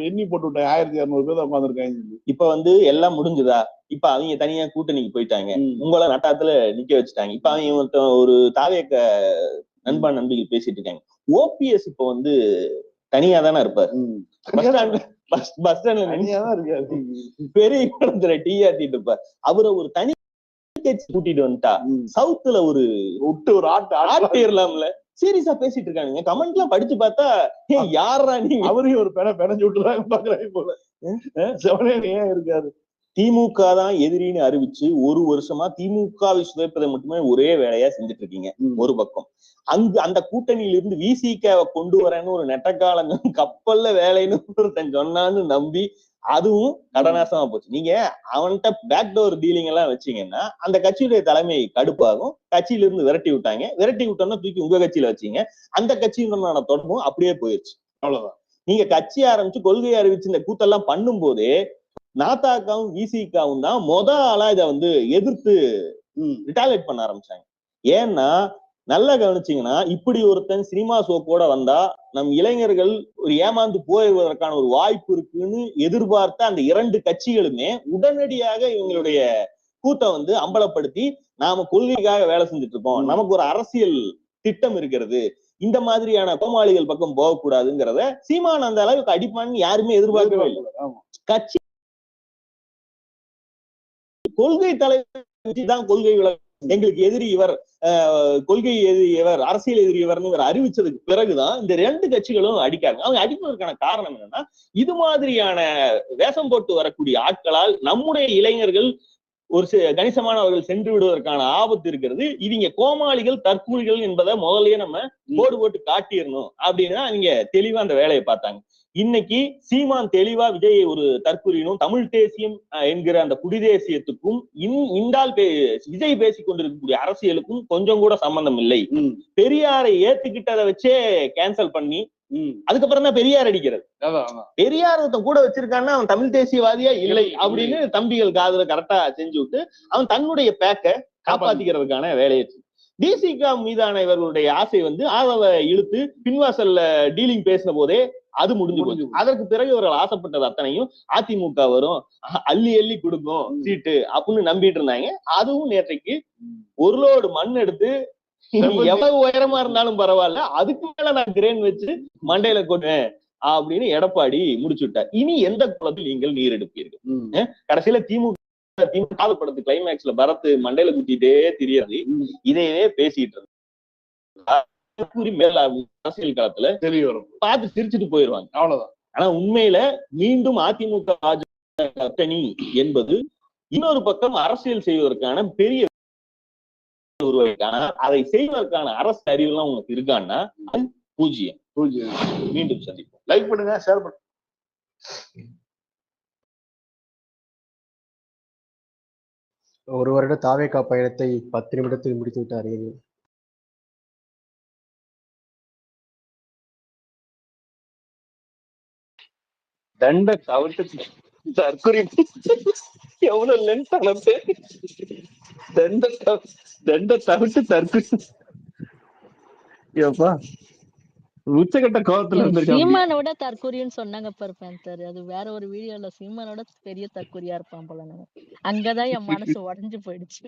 எண்ணி போட்டு விட்டாங்க. 1200 பேர் உட்காந்துருக்காங்க. இப்ப வந்து எல்லாம் முடிஞ்சுதா? இப்ப அவங்க தனியா கூட்டணிக்கு போயிட்டாங்க, உங்களை நட்டாத்துல நிக்க வச்சுட்டாங்க. இப்ப அவங்க ஒரு தாவேக்க நண்பா நண்பிகள் பேசிட்டு இருக்காங்க. ஓபிஎஸ் இப்ப வந்து தனியா தானே இருப்பாரு, பஸ் ஸ்டாண்ட்ல தனியாதான் இருக்காரு, பெரிய இடத்துல டீ ஆட்டிட்டு இருப்பார். அவரை ஒரு தனி கட்சி கூட்டிட்டு வந்துட்டா சவுத்துல ஒரு ஆட்டிடலாம்ல. சீரியஸா பேசிட்டு இருக்கானுங்க. கமெண்ட் எல்லாம் படிச்சு பார்த்தா யாரா நீங்க அவரையும் ஒரு பெனஞ்சு விட்டுறாங்க பாக்குறாங்க போல. ஏன் இருக்காரு? திமுக தான் எதிரின்னு அறிவிச்சு ஒரு வருஷமா திமுகவை சுதைப்பதை மட்டுமே ஒரே வேலையா செஞ்சுட்டு இருக்கீங்க ஒரு பக்கம். அந்த கூட்டணியில இருந்து விசிகாவை கொண்டு வரேன்னு ஒரு நெட்டக்காலம் கப்பல்ல வேலைன்னு ஒருத்தன் சொன்னான்னு நம்பி அதுவும் கடநாசமா போச்சு. நீங்க அவன்கிட்ட பேக்டோர் டீலிங் எல்லாம் வச்சீங்கன்னா அந்த கட்சியுடைய தலைமை கடுப்பாகும், கட்சியில இருந்து விரட்டி விட்டாங்க. விரட்டி விட்டோம்னா தூக்கி உங்க கட்சியில வச்சீங்க, அந்த கட்சியினோட தொடர்பும் அப்படியே போயிடுச்சு. அவ்வளவுதான். நீங்க கட்சி ஆரம்பிச்சு கொள்கை அறிவிச்சு இந்த கூத்தெல்லாம் பண்ணும் போதே நாத்தாக்காவும் விசிகாவும் தான் ஆளா இதை வந்து எதிர்த்து ரிட்டாலியேட் பண்ண ஆரம்பிச்சாங்க. ஏன்னா நல்லா கவனிச்சீங்கன்னா, இப்படி ஒருத்தன் சினிமா சோப்போட வந்தா நம் இளைஞர்கள் ஒரு ஏமாந்து போய்வதற்கான ஒரு வாய்ப்பு இருக்குன்னு எதிர்பார்த்த அந்த 2 கட்சிகளுமே உடனடியாக இவங்களுடைய கூத்தை வந்து அம்பலப்படுத்தி, நாம கொள்கைக்காக வேலை செஞ்சுட்டு இருக்கோம், நமக்கு ஒரு அரசியல் திட்டம் இருக்கிறது, இந்த மாதிரியான கோமாளிகள் பக்கம் போகக்கூடாதுங்கிறத சீமான் அந்த அளவுக்கு அடிப்பான்னு யாருமே எதிர்பார்க்கவே இல்லை. கட்சி கொள்கை தலைவர் தான் கொள்கை விளக்கம், எங்களுக்கு எதிரி இவர், கொள்கை எதிரி இவர், அரசியல் எதிரி இவர்னு இவர் அறிவிச்சதுக்கு பிறகுதான் இந்த 2 கட்சிகளும் அடிக்காங்க. அவங்க அடிப்பதற்கான காரணம் என்னன்னா, இது மாதிரியான வேஷம் போட்டு வரக்கூடிய ஆட்களால் நம்முடைய இளைஞர்கள் ஒரு கணிசமானவர்கள் சென்று விடுவதற்கான ஆபத்து இருக்கிறது. இவங்க கோமாளிகள், தற்கூலிகள் என்பதை முதல்லயே நம்ம போர்டு போட்டு காட்டிடணும் அப்படின்னா அவங்க தெளிவா அந்த வேலையை பார்த்தாங்க. இன்னைக்கு சீமான் தெளிவா விஜயை ஒரு தற்கூறினும், தமிழ் தேசியம் என்கிற அந்த குடிதேசியத்துக்கும் இந்தால் விஜய் பேசிக் கொண்டிருக்கக்கூடிய அரசியலுக்கும் கொஞ்சம் கூட சம்பந்தம் இல்லை. பெரியாரை ஏத்துக்கிட்டதை வச்சே கேன்சல் பண்ணி அதுக்கப்புறம் தான் பெரியார் அடிக்கிறது. பெரியார் கூட வச்சிருக்கான்னா அவன் தமிழ் தேசியவாதியா இல்லை அப்படின்னு தம்பிகள் காதுல கரெக்டா செஞ்சு விட்டு அவன் தன்னுடைய பேக்க காப்பாத்திக்கிறதுக்கான வேலையை. விசிகா மீதான இவர்களுடைய ஆசை வந்து ஆதவ இழுத்து பின்வாசல்ல டீலிங் பேசின போதே அது முடிஞ்சு போச்சு. அதற்கு பிறகு இவர்கள் ஆசைப்பட்டது அத்தனையும் அதிமுக வரும், அள்ளி அள்ளி கொடுக்கும் சீட்டு அப்படின்னு நம்பிட்டு இருந்தாங்க. அதுவும் நேற்றைக்கு ஒரு லோடு மண் எடுத்து எவ்வளவு உயரமா இருந்தாலும் பரவாயில்ல, அதுக்கு மேல நான் கிரேன் வச்சு மண்டையில கொண்டேன் அப்படின்னு எடப்பாடி முடிச்சு விட்டார். இனி எந்த குளத்தில் நீங்கள் நீர் எடுப்பீர்கள்? கடைசியில திமுக படத்து கிளைமேக்ஸ்ல பரத் மண்டையில குத்திட்டே தெரியாது, இதையே பேசிட்டு இருந்தா அரசியல் காலத்துல தெரிய வரும், பார்த்து சிரிச்சுட்டு போயிருவாங்க, அவ்வளவுதான். ஆனா உண்மையில மீண்டும் அதிமுக கூட்டணி என்பது இன்னொரு பக்கம் அரசியல் செய்வதற்கான பெரிய அதை செய்வதற்கான அரசு அறிவு எல்லாம் உங்களுக்கு இருக்கான்னா பூஜ்ஜியம். மீண்டும் சந்திப்போம். லைக் பண்ணுங்க, ஷேர் பண்ணுங்க. ஒரு வருட தாவேகா பயணத்தை 10 நிமிடத்தில் முடித்து விட்டார். தண்ட தவிர்த்து தற்கொலை எவ்வளவு லென்த் அளவு தண்ட தவிர்த்து தற்கொலை உச்சகட்ட கோபத்துல சீமானோட தற்கொலைன்னு சொன்னாங்க பாரு, அது வேற ஒரு வீடியோல சீமானோட பெரிய தற்கொலையா இருப்பான் போல. அங்கதான் என் மனசு உடஞ்சு போயிடுச்சு.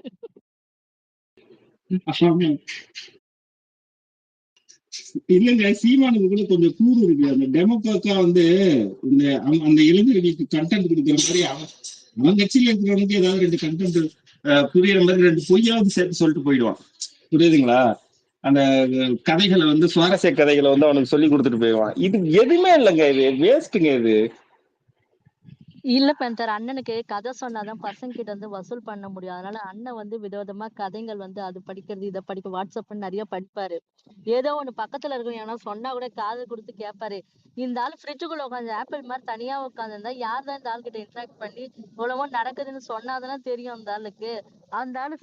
இல்லங்க, சீமானுக்கு கூட கொஞ்சம் கூறு இருக்கு. அந்த டெமோக்ராக்கா வந்து அந்த இளைஞர்களுக்கு கண்டென்ட் கொடுக்குற மாதிரி அவன் கட்சியில இருக்கிறவனுக்கு ஏதாவது 2 கண்டென்ட் புரியுற மாதிரி 2 பொய்யாவது சேர்த்து சொல்லிட்டு போயிடுவான். புரியுதுங்களா? அந்த கதைகளை வந்து சுவாரஸ்ய கதைகளை வந்து அவனுக்கு சொல்லி கொடுத்துட்டு போயிடுவான். இது எதுவுமே இல்லைங்க, இது வேஸ்ட்டுங்க. இது இல்ல பேந்தர், அண்ணனுக்கு கதை சொன்னாதான் பசங்க கிட்ட இருந்து வசூல் பண்ண முடியும். அதனால அண்ணன் வந்து விதவிதமா கதைகள் வந்து அது படிக்கிறது, இதை படிக்க, வாட்ஸ்அப் நிறைய படிப்பாரு. ஏதோ ஒண்ணு பக்கத்துல இருக்கும், ஏன்னா சொன்னா கூட காது கொடுத்து கேட்பாரு. இந்த ஆள் ஃப்ரிட்ஜுக்குள்ள உட்காந்து ஆப்பிள் மாதிரி தனியா உட்காந்து இருந்தா யார் தான் இந்த ஆள் கிட்ட இன்ட்ராக்ட் பண்ணி இவ்வளவோ நடக்குதுன்னு சொன்னாதான் தெரியும் அந்த ஆளுக்கு. அந்த ஆளு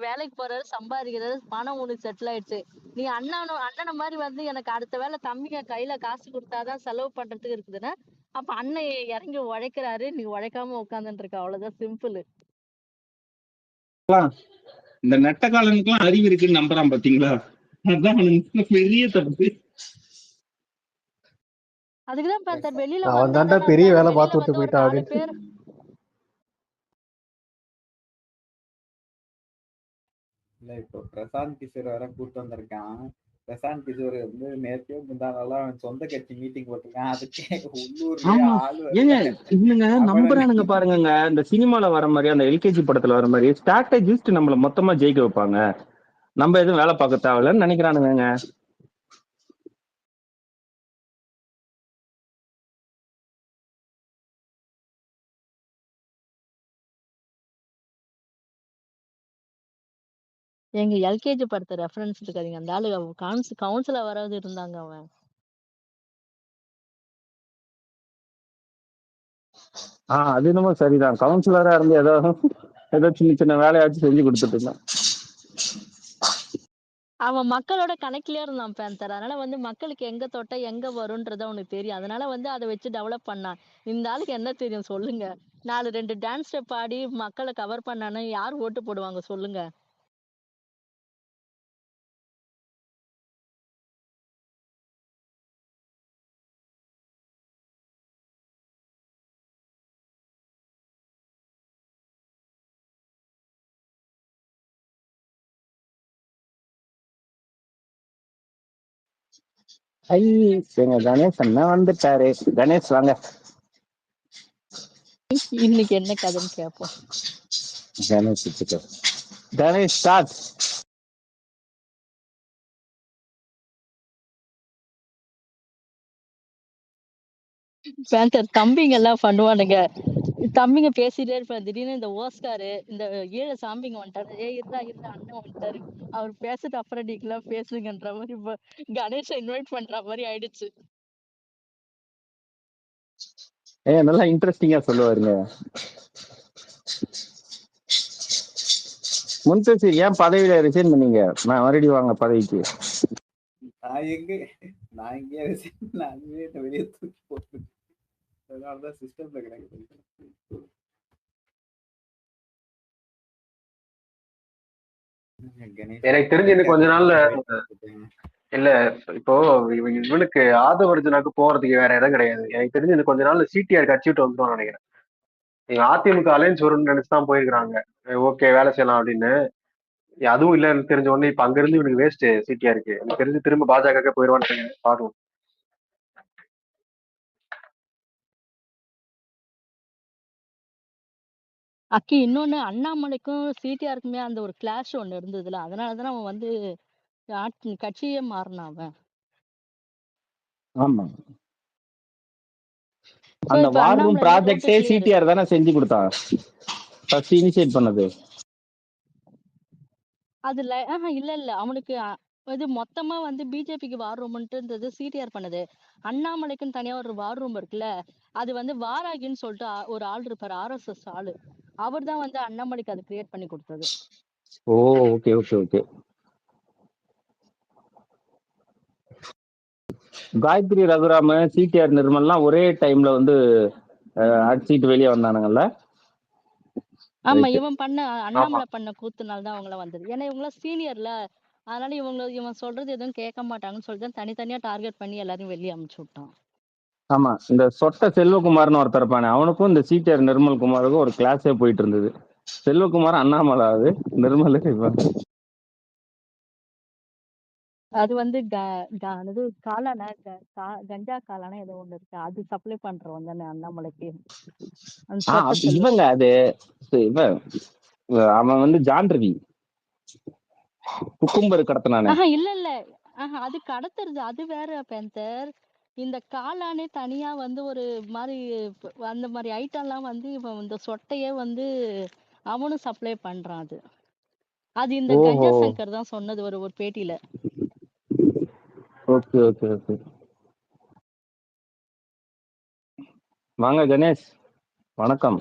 வேலைக்கு போறாரு, சம்பாதிக்கிறாரு, பணம் ஒண்ணு செட்டில் ஆயிடுச்சு. நீ அண்ணனை மாதிரி வந்து எனக்கு அடுத்த வேலை தம்பிங்க கையில காசு கொடுத்தாதான் செலவு பண்றதுக்கு இருக்குதுன்னா அப்ப அண்ணன் இறங்கி உழைக்கிறாரு, நீ உழைக்காம உட்கார்ந்துட்டு இருக்க, அவ்வளவுதான், சிம்பிள். இந்த நெட்ட காலனுக்குலாம் அறிவு இருக்குன்னு நம்புறான் பாத்தீங்களா? அதுதான் பெரிய தப்பு. அதுக்குதான் பார்த்தா வெளியில அவன் தாண்டா பெரிய வேலை பார்த்து விட்டு போயிட்டான் அப்படின்னு. இல்ல இப்போ பிரசாந்த் கிஷோர் வேற கூட்டு வந்திருக்கான். பிரசாந்த் கிஷோர் வந்து நேற்றையோ முந்தானாலாம் சொந்த கட்சி மீட்டிங் போட்டிருக்கான். அதுக்கே உள்ளூர்லயே ஆளு இவனுங்க நம்புறானுங்க பாருங்க. இந்த சினிமால வர மாதிரி, அந்த எல்கேஜி படத்துல வர மாதிரி ஸ்ட்ராட்டஜிஸ்ட் நம்மள மொத்தமா ஜெயிக்க வைப்பாங்க, நம்ம எதுவும் வேலை பார்க்க தேவையில்லன்னு நினைக்கிறானுங்க. எங்க எல்கேஜி படத்தை ரெஃபரன்ஸ் இருக்காதீங்க. அந்த ஆளு கவுன்சிலா வராது இருந்தாங்க. அவன் அது என்னமோ சரிதான், கவுன்சிலரா இருந்து ஏதோ சின்ன சின்ன வேலையாச்சும் செஞ்சு கொடுத்துட்டு இருந்தான். அவன் மக்களோட கனெக்ட்லயே இருந்தான் பேந்தர். அதனால வந்து மக்களுக்கு எங்க தொட்டா எங்க வரும்ன்றது அவனுக்கு தெரியும். அதனால வந்து அத வச்சு டெவலப் பண்ணான். இந்த ஆளுக்கு என்ன தெரியும் சொல்லுங்க? 4, 2 டான்ஸ் ஸ்டெப் ஆடி மக்கள கவர் பண்ணான்னா யார் ஓட்டு போடுவாங்க சொல்லுங்க? ஐ எங்க கணேஷ் அண்ணா வந்துட்டாரு. கணேஷ் வாங்க. இன்னைக்கு என்ன கதைன்னு கேட்போம். கணேஷ் வச்சுக்கோ. கணேஷ் ஸ்டார்ட். பேந்தர் தம்பிங்க எல்லாம் பண்ணுவானுங்க. தம்பிங்க பேசிட்டே இருப்பான். திடீர்னு இந்த ஓஸ்காரு, இந்த 7 சாம்பிங்க வந்துட்டாரு. ஏய் இருடா இருடா அண்ணன் வந்துட்டாரு. அவர் பேசிட்டு அப்புறம் நீங்கலாம் பேசுங்கன்ற மாரி இப்ப கணேஷ இன்வைட் பண்ற மாரி ஆயிடுச்சு. நல்லா இன்ட்ரெஸ்டிங்கா சொல்லுவாருங்க. முன்தசிர் ஏன் பதவியில ரிசைன் பண்ணீங்க? நான் மறுபடியும் வாங்க பதவிக்கு. நான் எங்கே நான் வெளியே தூக்கி போட்டு அதனாலதான் சிஸ்டம்ல கிடைக்குது. எனக்கு தெரிஞ்சு இன்னும் கொஞ்ச நாள்ல இல்ல இப்போ இவனுக்கு ஆதவர்ஜனாக்கு போறதுக்கு வேற இடம் கிடையாது. எனக்கு தெரிஞ்சு இன்னும் கொஞ்ச நாள்ல சிடிஆர் கட்சி விட்டு வந்துடும் நினைக்கிறேன். நீங்க அதிமுக அலையன்ஸ் வரும்னு நினைச்சுதான் போயிருக்காங்க. ஓகே வேலை செய்யலாம் அப்படின்னு. அதுவும் இல்லன்னு தெரிஞ்ச உடனே இப்ப அங்க இருந்து இவனுக்கு வேஸ்ட் சிடிஆருக்கு. எனக்கு தெரிஞ்சு திரும்ப பாஜக போயிருவான்னு பாருவோம். அக்கி இன்னொன்னு அண்ணாமலைக்கும் சிடிஆருக்குமே அந்த ஒரு கிளாஷ் ஒண்ணு இருந்ததுல. அதனாலதான் அவன் வந்து கட்சியே மாறினான் அவன். ஆமா. சோ அந்த இப்ப வார் ரூம் அண்ணாமலை வந்து ரோட்டு ப்ராஜெக்டே கிளியர். சிடிஆர் தானே செஞ்சு கொடுத்தான். ஃபர்ஸ்ட் இனிஷியேட் பண்ணது. அதுல இல்ல இல்ல அவனுக்கு இது மொத்தமா வந்து பிஜேபிக்கு வார் ரூம்ன்றது சிடிஆர் பண்ணது. அண்ணாமலைக்குன்னு தனியா ஒரு வார் ரூம் இருக்குல்ல, அது வந்து வாராகின்னு சொல்லிட்டு ஒரு ஆள் இருப்பாரு, ஆர்எஸ்எஸ் ஆளு. அவர் தான் வந்து அண்ணாமலைக்கு அது கிரியேட் பண்ணி கொடுத்தது. Oh okay okay okay. Gayathri Raghuram CTR நிர்மல்லாம் ஒரே டைம்ல வந்து அடிச்சிட்டு வெளியே வந்தானுங்கல்ல. ஆமா இவன் பண்ண அண்ணாமலை பண்ண கூத்துனால தான் அவங்கள வந்தது. ஏன்னா இவங்க சீனியர்ல, அதனால இவன் சொல்றது எதுவும் கேட்க மாட்டாங்கன்னு சொல்லிட்டு தனித்தனியா டார்கெட் பண்ணி எல்லாரையும் வெளியே அனுப்பிச்சு விட்டான். ஆமா இந்த சொட்ட செல்வகுமார்னு ஒருத்தர் இருப்பானே, அவனுக்கும் இந்த சிடிஆர் நிர்மல் குமாருக்கும் ஒரு கிளாஸே போயிட்டு இருந்தது. செல்வகுமார் அண்ணாமலாவது, நிர்மல் அது வந்து காளான கஞ்சா காளான ஏதோ ஒண்ணு இருக்கு, அது சப்ளை பண்றவன் தானே அண்ணாமலைக்கு. இவங்க அது இவன் அவன் வந்து ஜான் ரவி குக்கும்பர் கடத்தினானே. இல்ல இல்ல அது கடத்துறது அது வேற பேந்தர். இந்த காளானே தனியா வந்து ஒரு மாதிரி அந்த மாதிரி ஐட்டம் எல்லாம் வந்து இவன் இந்த சொட்டையே வந்து அவனும் சப்ளை பண்றான். அது இந்த கஞ்சா சங்கர் தான் சொன்னது ஒரு பேட்டியில. Okay okay okay. வாங்க கணேஷ், வணக்கம்.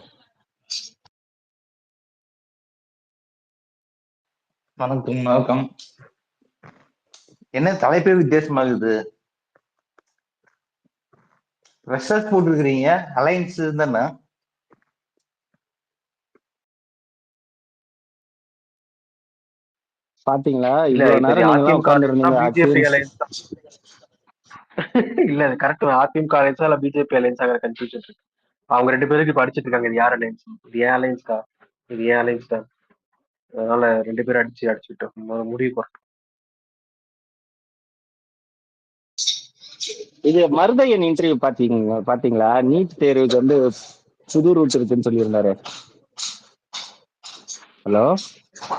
வணக்கம் வணக்கம். என்ன தலைப்பே வித்தியாசமா இருக்குது. ரெசர்ச் போட்டுருக்கிறீங்க, அலைன்ஸ் தானே? பாத்தீங்களா இவ்வளவு நேரம் நீங்க உட்கார்ந்து இருந்தீங்க. இல்ல கரெக்ட். அதிமுக அலைன்ஸா இல்ல பிஜேபி அலைன்ஸா கன்ஃபியூஷன் இருக்கு. அவங்க 2 பேருக்கு படிச்சுட்டு இருக்காங்க. இது யார் அலைன்ஸ், இது ஏன் அலைன்ஸ் தான், இது ஏன் அலைன்ஸ் தான். அதனால 2 பேரும் அடிச்சுட்டோம் முடிவு போறோம். இது மருதையன் இன்டர்வியூ பாத்தீங்களா? நீட் தேர்வுக்கு வந்து புது ரூட் இருக்குன்னு சொல்லியிருந்தாரு. ஹலோ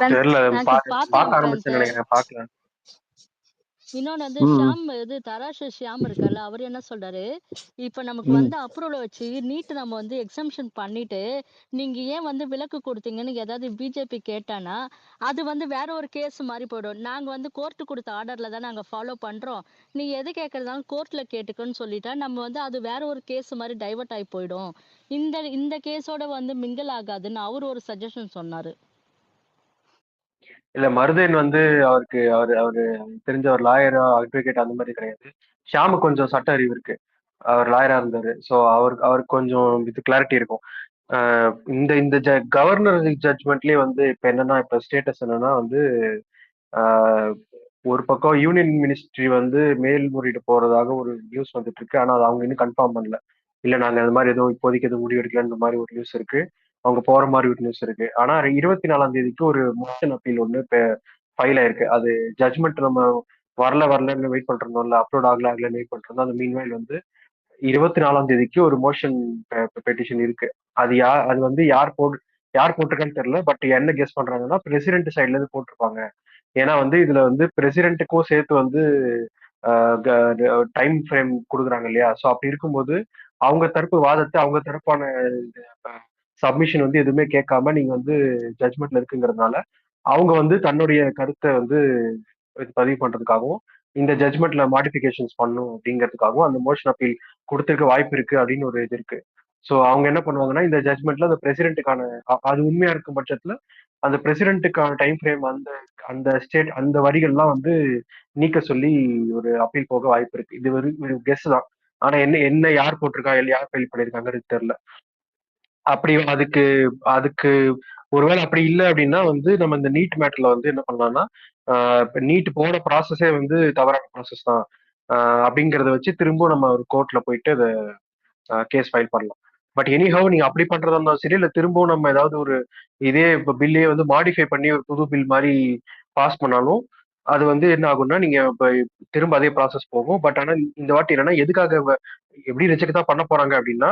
தெரியல, பார்க்க ஆரம்பிச்சேன்னு நினைக்கிறேன். பார்க்கல. இன்னொன்னு வந்து ஷியாம் தராஷ் ஷியாம் இருக்கார்ல, அவர் என்ன சொல்றாரு, இப்ப நமக்கு வந்து அப்ரூவல் வச்சு நீட் நம்ம வந்து எக்ஸம்ஷன் பண்ணிட்டு நீங்க ஏன் வந்து விலக்கு கொடுத்தீங்கன்னு ஏதாவது பிஜேபி கேட்டானா அது வந்து வேற ஒரு கேஸ் மாதிரி போயிடும். நாங்க வந்து கோர்ட்டு கொடுத்த ஆர்டர்ல தான் நாங்க ஃபாலோ பண்றோம், நீ எது கேட்கறதாலும் கோர்ட்ல கேட்டுக்கன்னு சொல்லிட்டா நம்ம வந்து அது வேற ஒரு கேஸ் மாதிரி டைவர்ட் ஆகி போயிடும். இந்த கேஸோட வந்து மிங்கிள் ஆகாதுன்னு அவர் ஒரு சஜஷன் சொன்னாரு. இல்ல மருதன் வந்து அவருக்கு அவரு தெரிஞ்ச ஒரு லாயரோ அட்வொகேட் அந்த மாதிரி கிடையாது. ஷாமு கொஞ்சம் சட்ட அறிவு இருக்கு. அவர் லாயரா இருந்தாரு. ஸோ அவருக்கு கொஞ்சம் இது கிளாரிட்டி இருக்கும். இந்த இந்த கவர்னர் ஜட்மெண்ட்லயே வந்து இப்ப என்னன்னா, இப்ப ஸ்டேட்டஸ் என்னன்னா வந்து ஆஹ் ஒரு பக்கம் யூனியன் மினிஸ்ட்ரி வந்து மேல்முறையீடு போறதாக ஒரு நியூஸ் வந்துட்டு இருக்கு. ஆனா அது அவங்க இன்னும் கன்ஃபார்ம் பண்ணல. இல்ல நாங்க அந்த மாதிரி எதுவும் இப்போதைக்கு எதுவும் முடிவு எடுக்கல மாதிரி ஒரு நியூஸ் இருக்கு. அவங்க போற மாதிரி ஒரு நியூஸ் இருக்கு. ஆனா 24ஆம் தேதிக்கு ஒரு மோஷன் அப்பீல் ஒண்ணு ஃபைல் ஆயிருக்கு. அது ஜட்மெண்ட் நம்ம வரலன்னு வெயிட் பண்றோம்ல, அப்லோட் ஆகலன்னு வெயிட் பண்றோம். அந்த மீன்வைல் வந்து 24ஆம் தேதிக்கு ஒரு மோஷன் பெட்டிஷன் இருக்கு. அது வந்து யார் போட்டிருக்கான்னு தெரியல. பட் என்ன கெஸ் பண்றாங்கன்னா பிரசிடென்ட் சைட்ல இருந்து போட்டிருப்பாங்க. ஏன்னா வந்து இதுல வந்து பிரசிடென்ட்டுக்கும் சேர்த்து வந்து டைம் ஃப்ரேம் கொடுக்குறாங்க இல்லையா. ஸோ அப்படி இருக்கும்போது அவங்க தரப்பு வாதத்தை, அவங்க தரப்பான சப்மிஷன் வந்து எதுவுமே கேட்காம நீங்க வந்து ஜட்மெண்ட்ல இருக்குங்கிறதுனால அவங்க வந்து தன்னுடைய கருத்தை வந்து பதிவு பண்றதுக்காகவும் இந்த ஜட்மெண்ட்ல மாடிஃபிகேஷன்ஸ் பண்ணும் அப்படிங்கிறதுக்காகவும் அந்த மோஷன் அப்பீல் கொடுத்துருக்க வாய்ப்பு இருக்கு அப்படின்னு ஒரு இது இருக்கு. ஸோ அவங்க என்ன பண்ணுவாங்கன்னா இந்த ஜட்மெண்ட்ல அந்த பிரசிடென்ட்டுக்கான அது உண்மையா இருக்கும் பட்சத்துல அந்த பிரசிடென்ட்டுக்கான டைம் ஃப்ரேம் அந்த அந்த ஸ்டேட் அந்த வரிகள்லாம் வந்து நீக்க சொல்லி ஒரு அப்பீல் போக வாய்ப்பு இருக்கு. இது ஒரு கெஸ் தான். ஆனா என்ன யார் போட்டிருக்கா இல்லை யார் ஃபைல் பண்ணியிருக்காங்கிறது தெரியல. அப்படி அதுக்கு அதுக்கு ஒருவேளை அப்படி இல்லை அப்படின்னா வந்து நம்ம இந்த நீட் மேட்டர்ல வந்து என்ன பண்ணலாம்னா நீட் போன ப்ராசஸே வந்து தவறான ப்ராசஸ் தான் அப்படிங்கிறத வச்சு திரும்ப நம்ம ஒரு கோர்ட்ல போயிட்டு அதை கேஸ் ஃபைல் பண்ணலாம். பட் எனிஹவ் நீங்க அப்படி பண்றதா இருந்தாலும் சரி, இல்லை திரும்பவும் நம்ம ஏதாவது ஒரு இதே இப்போ பில்லே வந்து மாடிஃபை பண்ணி ஒரு புது பில் மாதிரி பாஸ் பண்ணாலும் அது வந்து என்ன ஆகும்னா நீங்க இப்போ திரும்ப அதே ப்ராசஸ் போகும். பட் ஆனால் இந்த வாட்டி என்னன்னா எதுக்காக எப்படி ரிஜெக்ட் தான் பண்ண போறாங்க அப்படின்னா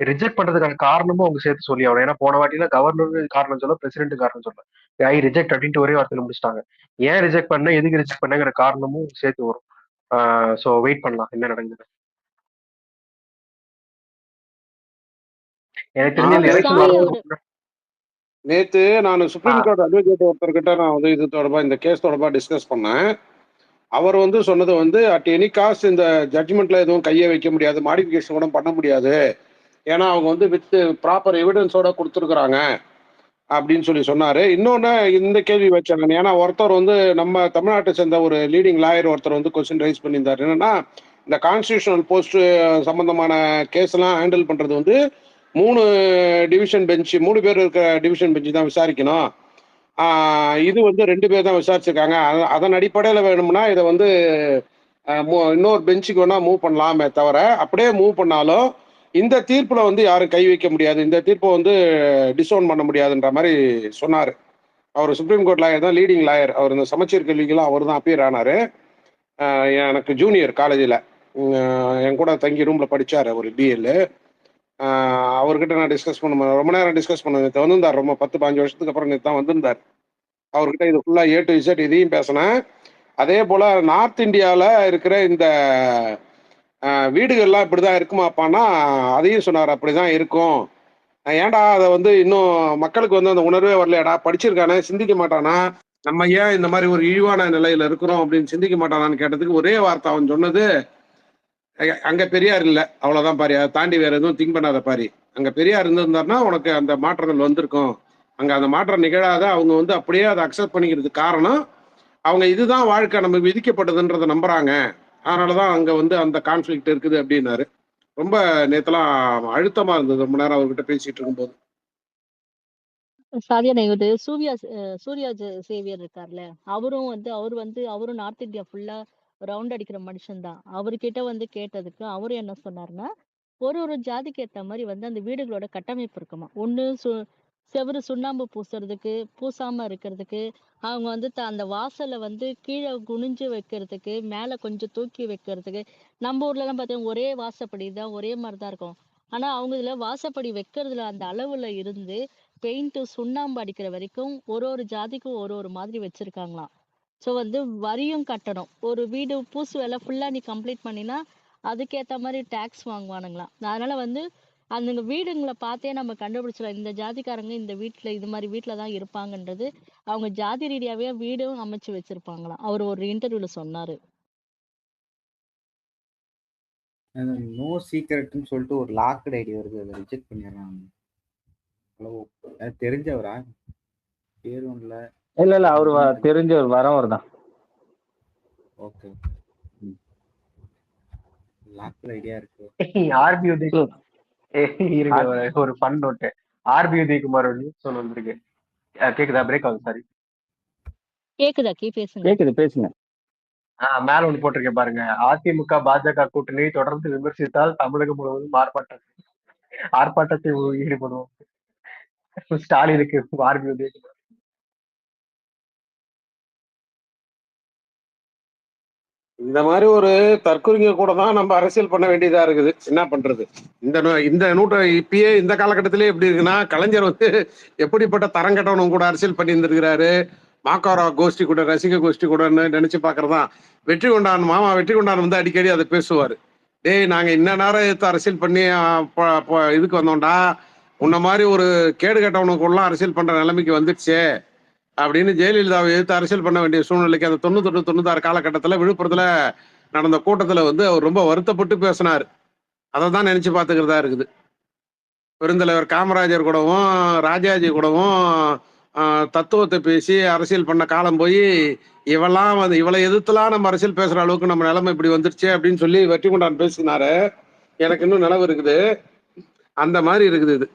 ரிஜெக்ட் பண்றதுக்கான காரணமும் அவங்க சேர்த்து சொல்லி ஆகணும். ஏன்னா போன வாட்டில கவர்னர் காரணம் சொல்ல, பிரசிடென்ட் காரணம் சொல்ல, ஐ ரிஜெக்ட் அப்படின்ட்டு ஒரே வார்த்தையில முடிச்சிட்டாங்க. ஏன் ரிஜெக்ட் பண்ண, எதுக்கு ரிஜெக்ட் பண்ணுங்கிற காரணமும் சேர்த்து வரும். ஸோ வெயிட் பண்ணலாம் என்ன நடக்குது. எனக்கு தெரிஞ்ச இந்த எலெக்ஷன் வரதுக்கு நேத்து நான் சுப்ரீம் கோர்ட் அட்வொகேட் ஒருத்தர்கிட்ட நான் வந்து இது தொடர்பா இந்த கேஸ் தொடர்பா டிஸ்கஸ் பண்ணேன். அவர் வந்து சொன்னது வந்து அட் எனி காஸ்ட் இந்த ஜட்ஜ்மெண்ட்ல எதுவும் கையை வைக்க முடியாது, மாடிஃபிகேஷன் கூட பண்ண முடியாது. ஏன்னா அவங்க வந்து வித் ப்ராப்பர் எவிடன்ஸோட கொடுத்துருக்குறாங்க அப்படின்னு சொல்லி சொன்னாரு. இன்னொன்னு இந்த கேள்வி வச்சாங்க. ஏன்னா ஒருத்தர் வந்து நம்ம தமிழ்நாட்டை சேர்ந்த ஒரு லீடிங் லாயர் ஒருத்தர் வந்து கொஸ்டின் ரைஸ் பண்ணியிருந்தாரு. என்னன்னா இந்த கான்ஸ்டியூஷனல் போஸ்ட் சம்பந்தமான கேஸ் எல்லாம் ஹேண்டில் பண்றது வந்து 3 டிவிஷன் பெஞ்சு, 3 பேர் இருக்கிற டிவிஷன் பெஞ்சு தான் விசாரிக்கணும். இது வந்து 2 பேர் தான் விசாரிச்சிருக்காங்க. அதன் அடிப்படையில் வேணும்னா இதை வந்து இன்னொரு பெஞ்சுக்கு வேணா மூவ் பண்ணலாமே தவிர, அப்படியே மூவ் பண்ணாலும் இந்த தீர்ப்புல வந்து யாரும் கை வைக்க முடியாது, இந்த தீர்ப்பை வந்து டிசோன் பண்ண முடியாதுன்ற மாதிரி சொன்னாரு. அவர் சுப்ரீம் கோர்ட் லாயர் தான், லீடிங் லாயர். அவர் இந்த சமச்சீர் கல்விக்கெல்லாம் அவர் தான் அப்பியர் ஆனாரு. எனக்கு ஜூனியர் காலேஜில் என் கூட தங்கி ரூம்ல படிச்சாரு அவர் பிஎல். அவர்கிட்ட நான் டிஸ்கஸ் பண்ண ரொம்ப நேரம் டிஸ்கஸ் பண்ண நேற்று வந்திருந்தார். ரொம்ப 10-15 வருஷத்துக்கு அப்புறம் நேற்று தான் வந்திருந்தார். அவர்கிட்ட இது ஃபுல்லா A to Z இதையும் பேசினேன். அதே போல நார்த் இந்தியாவில் இருக்கிற இந்த வீடுகள்லாம் இப்படிதான் இருக்குமாப்பான்னா அதையும் சொன்னார். அப்படிதான் இருக்கும். ஏன்டா அதை வந்து இன்னும் மக்களுக்கு வந்து அந்த உணர்வே வரலையாடா, படிச்சிருக்கானே சிந்திக்க மாட்டானா, நம்ம ஏன் இந்த மாதிரி ஒரு இழிவான நிலையில இருக்கிறோம் அப்படின்னு சிந்திக்க மாட்டானான்னு கேட்டதுக்கு ஒரே வார்த்தை அவன் சொன்னது, அங்க பெரியார் இல்லை, அவ்வளவுதான் பாரு, அதை தாண்டி வேற எதுவும் திங்க் பண்ணாத பாரு. அங்க பெரியார் இருந்திருந்தாருன்னா உனக்கு அந்த மாற்றங்கள் வந்திருக்கும். அங்க அந்த மாற்றம் நிகழாத அவங்க வந்து அப்படியே அதை அக்செப்ட் பண்ணிக்கிறதுக்கு காரணம் அவங்க இதுதான் வாழ்க்கை நம்ம விதிக்கப்பட்டதுன்றதை நம்புறாங்க, அதனாலதான் அங்க வந்து அந்த கான்ஃபிளிக்ட் இருக்குது அப்படின்னாரு. ரொம்ப நேத்தெல்லாம் அழுத்தமா இருந்தது ரொம்ப நேரம் அவர்கிட்ட பேசிட்டு இருக்கும்போது. சாரியான இது சூர்யா சேவியர் இருக்கார்ல, அவரும் நார்த் இந்தியா ஃபுல்லா ரவுண்ட் அடிக்கிற மனுஷன் தான். அவர்கிட்ட வந்து கேட்டதுக்கு அவரு என்ன சொன்னாருன்னா, ஒரு ஜாதிக்கு ஏத்த மாதிரி வந்து அந்த வீடுகளோட கட்டமைப்பு இருக்குமா. ஒண்ணு செவுரு சுண்ணாம்பு பூசுறதுக்கு, பூசாம இருக்கிறதுக்கு, அவங்க வந்து அந்த வாசல்ல வந்து கீழே குனிஞ்சு வைக்கிறதுக்கு, மேல கொஞ்சம் தூக்கி வைக்கிறதுக்கு. நம்ம ஊர்ல எல்லாம் பார்த்தீங்கன்னா ஒரே வாசப்படி தான், ஒரே மாதிரிதான் இருக்கும். ஆனா அவங்க இதுல வாசப்படி வைக்கிறதுல அந்த அளவுல இருந்து பெயிண்ட் சுண்ணாம்பு அடிக்கிற வரைக்கும் ஒரு ஜாதிக்கும் ஒரு மாதிரி வச்சிருக்காங்களாம். சோ வந்து வரியும் கட்டணும். ஒரு வீடு பூசு வேலை ஃபுல்லா நீ கம்ப்ளீட் பண்ணினா அதுக்கேத்த மாதிரி டாக்ஸ் வாங்குவானுங்களாம். அதனால வந்து அந்த வீடுங்களை பார்த்தே நம்ம கண்டுபிடிச்சிடலாம் இந்த ஜாதிக்காரங்க இந்த வீட்டுல இது மாதிரி வீட்டுல தான் இருப்பாங்கன்றது. அவங்க ஜாதி ரீதியாவே வீடும் அமைச்சு வச்சிருப்பாங்களாம். அவர் ஒரு இன்டர்வியூல சொன்னாரு. நோ சீக்ரெட்னு சொல்லிட்டு ஒரு லாக்டு ஐடி வருது, அதை ரிஜெக்ட் பண்ணிடுறாங்க. ஹலோ, தெரிஞ்சவரா? பேரும் இல்லை. இல்ல அவரு நீங்க தெரிஞ்ச ஒரு வரவர் தான். ஓகே லாக் ஐடியா இருக்கு. ஆர்பி உதய் இருங்க, ஒரு fun note. RB Udhayakumar news ஒன்று வந்திருக்கு. கேக்குதா? பிரேக் ஆகுது, சாரி. கேக்குதா? பேசுங்க. கேக்குது, பேசுங்க. மேல ஒண்ணு போட்டிருக்கேன் பாருங்க. அதிமுக பாஜக கூட்டணி தொடர்ந்து விமர்சித்தால் தமிழகம் முழுவதும் ஆர்ப்பாட்டத்தை ஈடுபடுவோம். ஸ்டாலினுக்கு ஆர்பி உதயகுமார். இந்த மாதிரி ஒரு தற்குறிங்க கூட தான் நம்ம அரசியல் பண்ண வேண்டியதா இருக்குது. என்ன பண்றது? இந்த இப்பயே இந்த காலகட்டத்திலே எப்படி இருக்குன்னா, கலைஞர் வந்து எப்படிப்பட்ட தரங்கட்டவனும் கூட அரசியல் பண்ணி இருந்திருக்கிறாரு. மாக்காரா கோஷ்டி கூட, ரசிக கோஷ்டி கூட நினைச்சு பாக்குறதா. வெற்றி கொண்டான் மாமா வெற்றி கொண்டான் வந்து அடிக்கடி அதை பேசுவாரு. டேய், நாங்க இன்ன நேரம் எடுத்து அரசியல் பண்ணி இதுக்கு வந்தோம்டா, உன்ன மாதிரி ஒரு கேடு கட்டவனுக்குலாம் அரசியல் பண்ற நிலைமைக்கு வந்துடுச்சு அப்படின்னு ஜெயலலிதாவை எதிர்த்து அரசியல் பண்ண வேண்டிய சூழ்நிலைக்கு அந்த 98, 96 காலகட்டத்தில் விழுப்புரத்துல நடந்த கூட்டத்துல வந்து அவர் ரொம்ப வருத்தப்பட்டு பேசினார். அதை தான் நினைச்சு பார்த்துக்கிறதா இருக்குது. பெருந்தலைவர் காமராஜர் கூடவும் ராஜாஜி கூடவும் தத்துவத்தை பேசி அரசியல் பண்ண காலம் போய் இவெல்லாம் வந்து இவளை எதிர்த்துலாம் நம்ம அரசியல் பேசுற அளவுக்கு நம்ம நிலைமை இப்படி வந்துருச்சு அப்படின்னு சொல்லி வெற்றி கொண்டான் பேசினாரு. எனக்கு இன்னும் நினைவு இருக்குது. அந்த மாதிரி இருக்குது இது.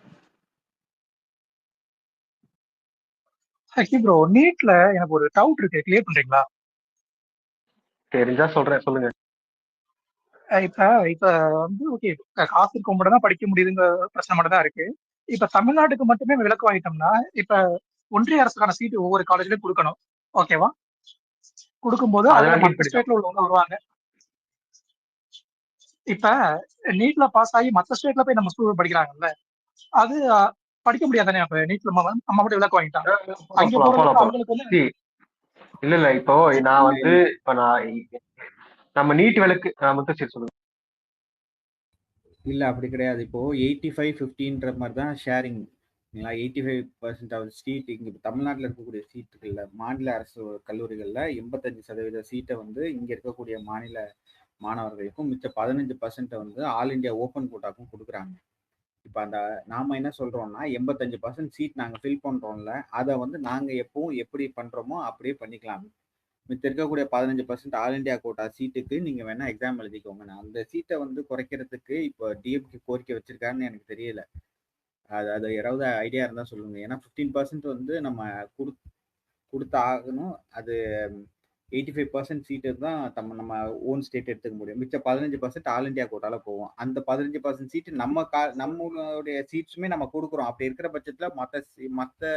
ப்ரோ, நீட்ல எனக்கு ஒரு டவுட் இருக்கு, கிளியர் பண்றீங்களா? தெரிஞ்சா சொல்றேன், சொல்லுங்க. இப்ப வந்து ஓகே, காசு இருக்க மட்டும் தான் படிக்க முடியுதுங்க பிரச்சனை மட்டும் தான் இருக்கு. இப்ப தமிழ்நாட்டுக்கு மட்டுமே விலக்கு வாங்கிட்டோம்னா, இப்ப ஒன்றிய அரசுக்கான சீட்டு ஒவ்வொரு காலேஜ்லயும் கொடுக்கணும், ஓகேவா? கொடுக்கும்போது அதுல மற்ற ஸ்டேட்ல உள்ளவங்க வருவாங்க. இப்ப நீட்ல பாஸ் ஆகி மற்ற ஸ்டேட்ல போய் நம்ம ஸ்டூடெண்ட் படிக்கிறாங்கல்ல, அது படிக்க முடியாதானே? அப்ப நீட்ல நம்ம மட்டும் விலக்கு வாங்கிட்டாங்க. இல்ல இப்போ நான் வந்து இப்ப நம்ம நீட் விலக்கு மட்டும் சரி சொல்லுங்க. இல்ல அப்படி கிடையாது. இப்போ 85-15ன்ற மாதிரி தான் ஷேரிங். 85% ஆஃப் சீட் இங்க தமிழ்நாட்டில் இருக்கக்கூடிய சீட்டுகள்ல, மாநில அரசு கல்லூரிகள்ல 85% சீட்டை வந்து இங்க இருக்கக்கூடிய மாநில மாணவர்களுக்கும் மிச்ச 15% வந்து ஆல் இண்டியா ஓப்பன் கோட்டாக்கும் கொடுக்குறாங்க. இப்ப அந்த நாம என்ன சொல்றோம்னா 85% சீட் நாங்க ஃபில் பண்றோம்ல, அதை வந்து நாங்க எப்பவும் எப்படி பண்றோமோ அப்படியே பண்ணிக்கலாம். மித்த இருக்கக்கூடிய 15% ஆல் இண்டியா கோட்டா சீட்டுக்கு நீங்க வேணா எக்ஸாம் எழுதிக்கோங்க. அந்த சீட்டை வந்து குறைக்கிறதுக்கு இப்போ டிஎம்கே கோரிக்கை வச்சிருக்காருன்னு எனக்கு தெரியல. அது யாராவது ஐடியா இருந்தா சொல்லுங்க. ஏன்னா 15% வந்து நம்ம கொடுத்து ஆகணும். அது 85% சீட்டு தான் நம்ம ஓன் ஸ்டேட் எடுத்துக்க முடியும். மிச்ச 15% ஆல் இண்டியா கோட்டால போவோம். அந்த 15% சீட்டு நம்மளுடைய சீட்ஸுமே நம்ம கொடுக்குறோம். அப்படி இருக்கிற பட்சத்துல மற்ற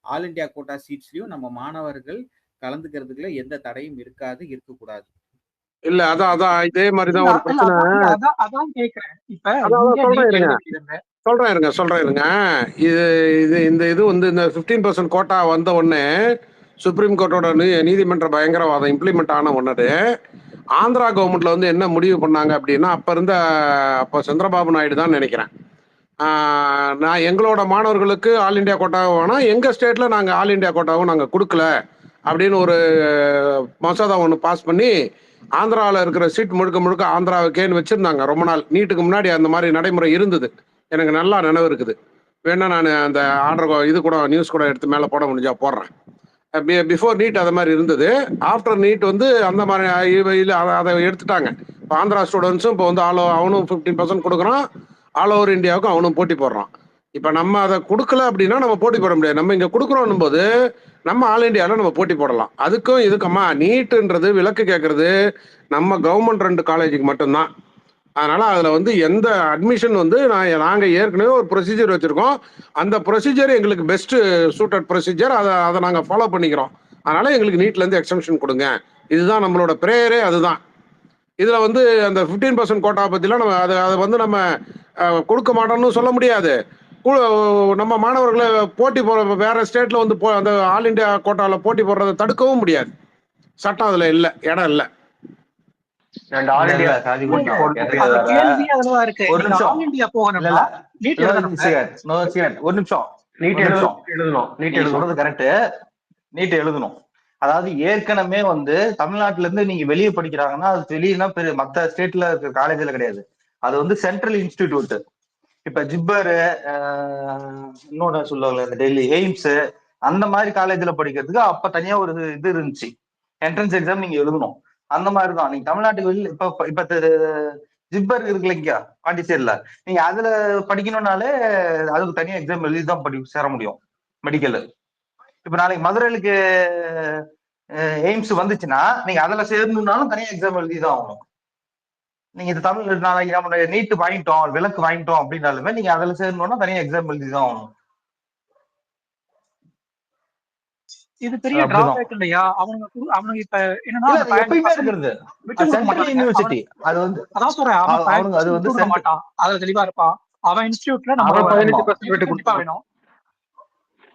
ஆல் இண்டியா கோட்டா சீட்ஸ்லயும் நம்ம மாணவர்கள் கலந்துக்கிறதுக்குள்ள எந்த தடையும் இருக்கக்கூடாது. இல்ல அதான் இதே மாதிரிதான் ஒரு பிரச்சனை. அதான் கேக்குறேன். இப்ப சொல்றேன் இருங்க. இது வந்து இந்த 15% கோட்டா வந்த உடனே சுப்ரீம் கோர்ட்டோட நீதிமன்ற பயங்கரவாதம் இம்ப்ளிமெண்ட் ஆன உடனே ஆந்திரா கவர்மெண்ட்ல வந்து என்ன முடிவு பண்ணாங்க அப்படின்னா, அப்போ சந்திரபாபு நாயுடு தான் நினைக்கிறேன், நான் எங்களோட மாணவர்களுக்கு ஆல் இண்டியா கோட்டாவும் வேணாம், எங்க ஸ்டேட்ல நாங்க ஆல் இண்டியா கோட்டாவும் நாங்க கொடுக்கல அப்படின்னு ஒரு மசோதா ஒன்று பாஸ் பண்ணி ஆந்திராவில் இருக்கிற சீட் முழுக்க ஆந்திராவுக்கேன்னு வச்சிருந்தாங்க ரொம்ப நாள். நீட்டுக்கு முன்னாடி அந்த மாதிரி நடைமுறை இருந்தது, எனக்கு நல்லா நினைவு இருக்குது. வேணா நான் அந்த ஆர்டர் இது கூட நியூஸ் கூட எடுத்து மேலே போட முடிஞ்சா போடுறேன். பிஃபோர் நீட் அது மாதிரி இருந்தது. ஆஃப்டர் நீட் வந்து அந்த மாதிரி அதை எடுத்துட்டாங்க. இப்போ ஆந்திரா ஸ்டூடெண்ட்ஸும் இப்போ வந்து அவனும் 15% கொடுக்குறான், ஆல் ஓவர் இந்தியாவுக்கும் அவனும் போட்டி போடுறான். இப்போ நம்ம அதை கொடுக்கல அப்படின்னா நம்ம போட்டி போட முடியாது. நம்ம இங்கே கொடுக்குறோன்னும் போது நம்ம ஆல் இண்டியாவில் நம்ம போட்டி போடலாம். அதுக்கும் இதுக்கம்மா நீட்டுன்றது விலக்கு கேட்கறது நம்ம கவர்மெண்ட் 2 காலேஜுக்கு மட்டும்தான். அதனால அதில் வந்து எந்த அட்மிஷன் வந்து நாங்கள் ஏற்கனவே ஒரு ப்ரொசீஜர் வச்சுருக்கோம். அந்த ப்ரொசீஜர் எங்களுக்கு பெஸ்ட்டு சூட்டட் ப்ரொசீஜர். அதை நாங்கள் ஃபாலோ பண்ணிக்கிறோம். அதனால் எங்களுக்கு நீட்லேருந்து எக்ஸம்ஷன் கொடுங்க. இதுதான் நம்மளோட ப்ரேயரே, அதுதான். இதில் வந்து அந்த 15% கோட்டா பற்றிலாம் நம்ம அதை வந்து நம்ம கொடுக்க மாட்டோம்னு சொல்ல முடியாது. நம்ம மாணவர்களை போட்டி போட வேற ஸ்டேட்ல வந்து அந்த ஆல் இண்டியா கோட்டாவில் போட்டி போடுறதை தடுக்கவும் முடியாது. சட்டம் அதில் இல்லை, இடம் இல்லை. நீட் எழுதணும். அதாவது ஏற்கனவே வந்து தமிழ்நாட்டுல இருந்து நீங்க வெளியே படிக்கிறாங்கன்னா அது வெளியேனா மற்ற ஸ்டேட்ல இருக்க காலேஜ்ல கிடையாது. அது வந்து சென்ட்ரல் இன்ஸ்டிடியூட். இப்ப ஜிப்பர் இன்னொன்னு சொல்லுவாங்க, இந்த டெல்லி எய்ம்ஸ், அந்த மாதிரி காலேஜ்ல படிக்கிறதுக்கு அப்ப தனியா ஒரு இது இருந்துச்சு, என்ட்ரன்ஸ் எக்ஸாம் நீங்க எழுதணும். அந்த மாதிரிதான் நீங்க தமிழ்நாட்டுக்கு வெளியில இப்ப ஜிப்பர் இருக்குல்ல இங்க பாண்டிச்சேரியில, நீங்க அதுல படிக்கணும்னாலே அதுக்கு தனியா எக்ஸாம் எழுதி தான் சேர முடியும் மெடிக்கல். இப்ப நாளைக்கு மதுரைக்கு எய்ம்ஸ் வந்துச்சுன்னா நீங்க அதுல சேரணும்னாலும் தனியா எக்ஸாம் எழுதி தான் ஆகணும். நீங்க இது தமிழ் நாளைக்கு நம்ம நீட்டு வாங்கிட்டோம், விலக்கு வாங்கிட்டோம் அப்படின்னாலுமே நீங்க அதுல சேரணும்னா தனியா எக்ஸாம் எழுதி தான் ஆகணும். இது பெரிய அப்படிதான் டிராபேக் இல்லையா? அவனுங்க இப்ப என்னன்னா இல்ல, அந்த அது 15% எப்பயுமே இருக்கிறது. விட்டு கொடுக்க சென்ட்ரல் மாட்டானுங்க. யூனிவர்சிட்டி அது வந்து அதான் சொல்றேன், அவன் அவனுங்க அது 15% வந்து விட்டு கொடுக்க மாட்டான். அதுல தெளிவா இருப்பான். அவன் இன்ஸ்டிடியூட்ல நம்ம அவன் ஆமா 15% விட்டு கண்டிப்பா கொடுப்பான். வேணும்.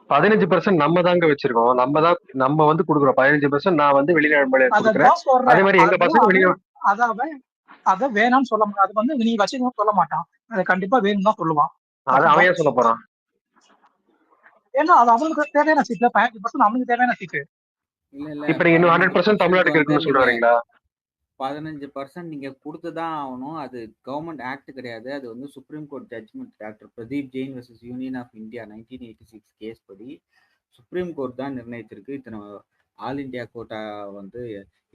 15% நம்ம தாங்க வச்சிருக்கோம். நம்ம வந்து கொடுக்குறோம் 15%. நான் வந்து வெளிநாடு கொடுக்குறேன். அதான் சொல்றேன். அதே மாதிரி எங்க பசங்க வெளியே அத வேணாம்னு சொல்ல முடியாது. அது வந்து நீ வச்சுக்கணும்னு சொல்ல மாட்டான். அதை கண்டிப்பா வேணும்னு தான் சொல்லுவான். அதை அவன் ஏன் சொல்ல போறான்? ஏன்னா அது அவனுக்கு தேவையான சீட்ல 15% அவனுக்கு தேவையான சீட்டு. இல்ல இல்ல இப்ப நீங்க இன்னும் 100% தமிழ்நாட்டுக்கு இருக்குன்னு சொல்ல வரீங்களா? 15% நீங்க கொடுத்துதான் ஆகணும். அது கவர்மெண்ட் ஆக்ட் கிடையாது. அது வந்து Supreme Court judgment doctor Pradeep Jain versus Union of India 1986 case படி சுப்ரீம் கோர்ட் தான் நிர்ணயிச்சிருக்கு. இத்தனை ஆல் இந்தியா கோட்டா வந்து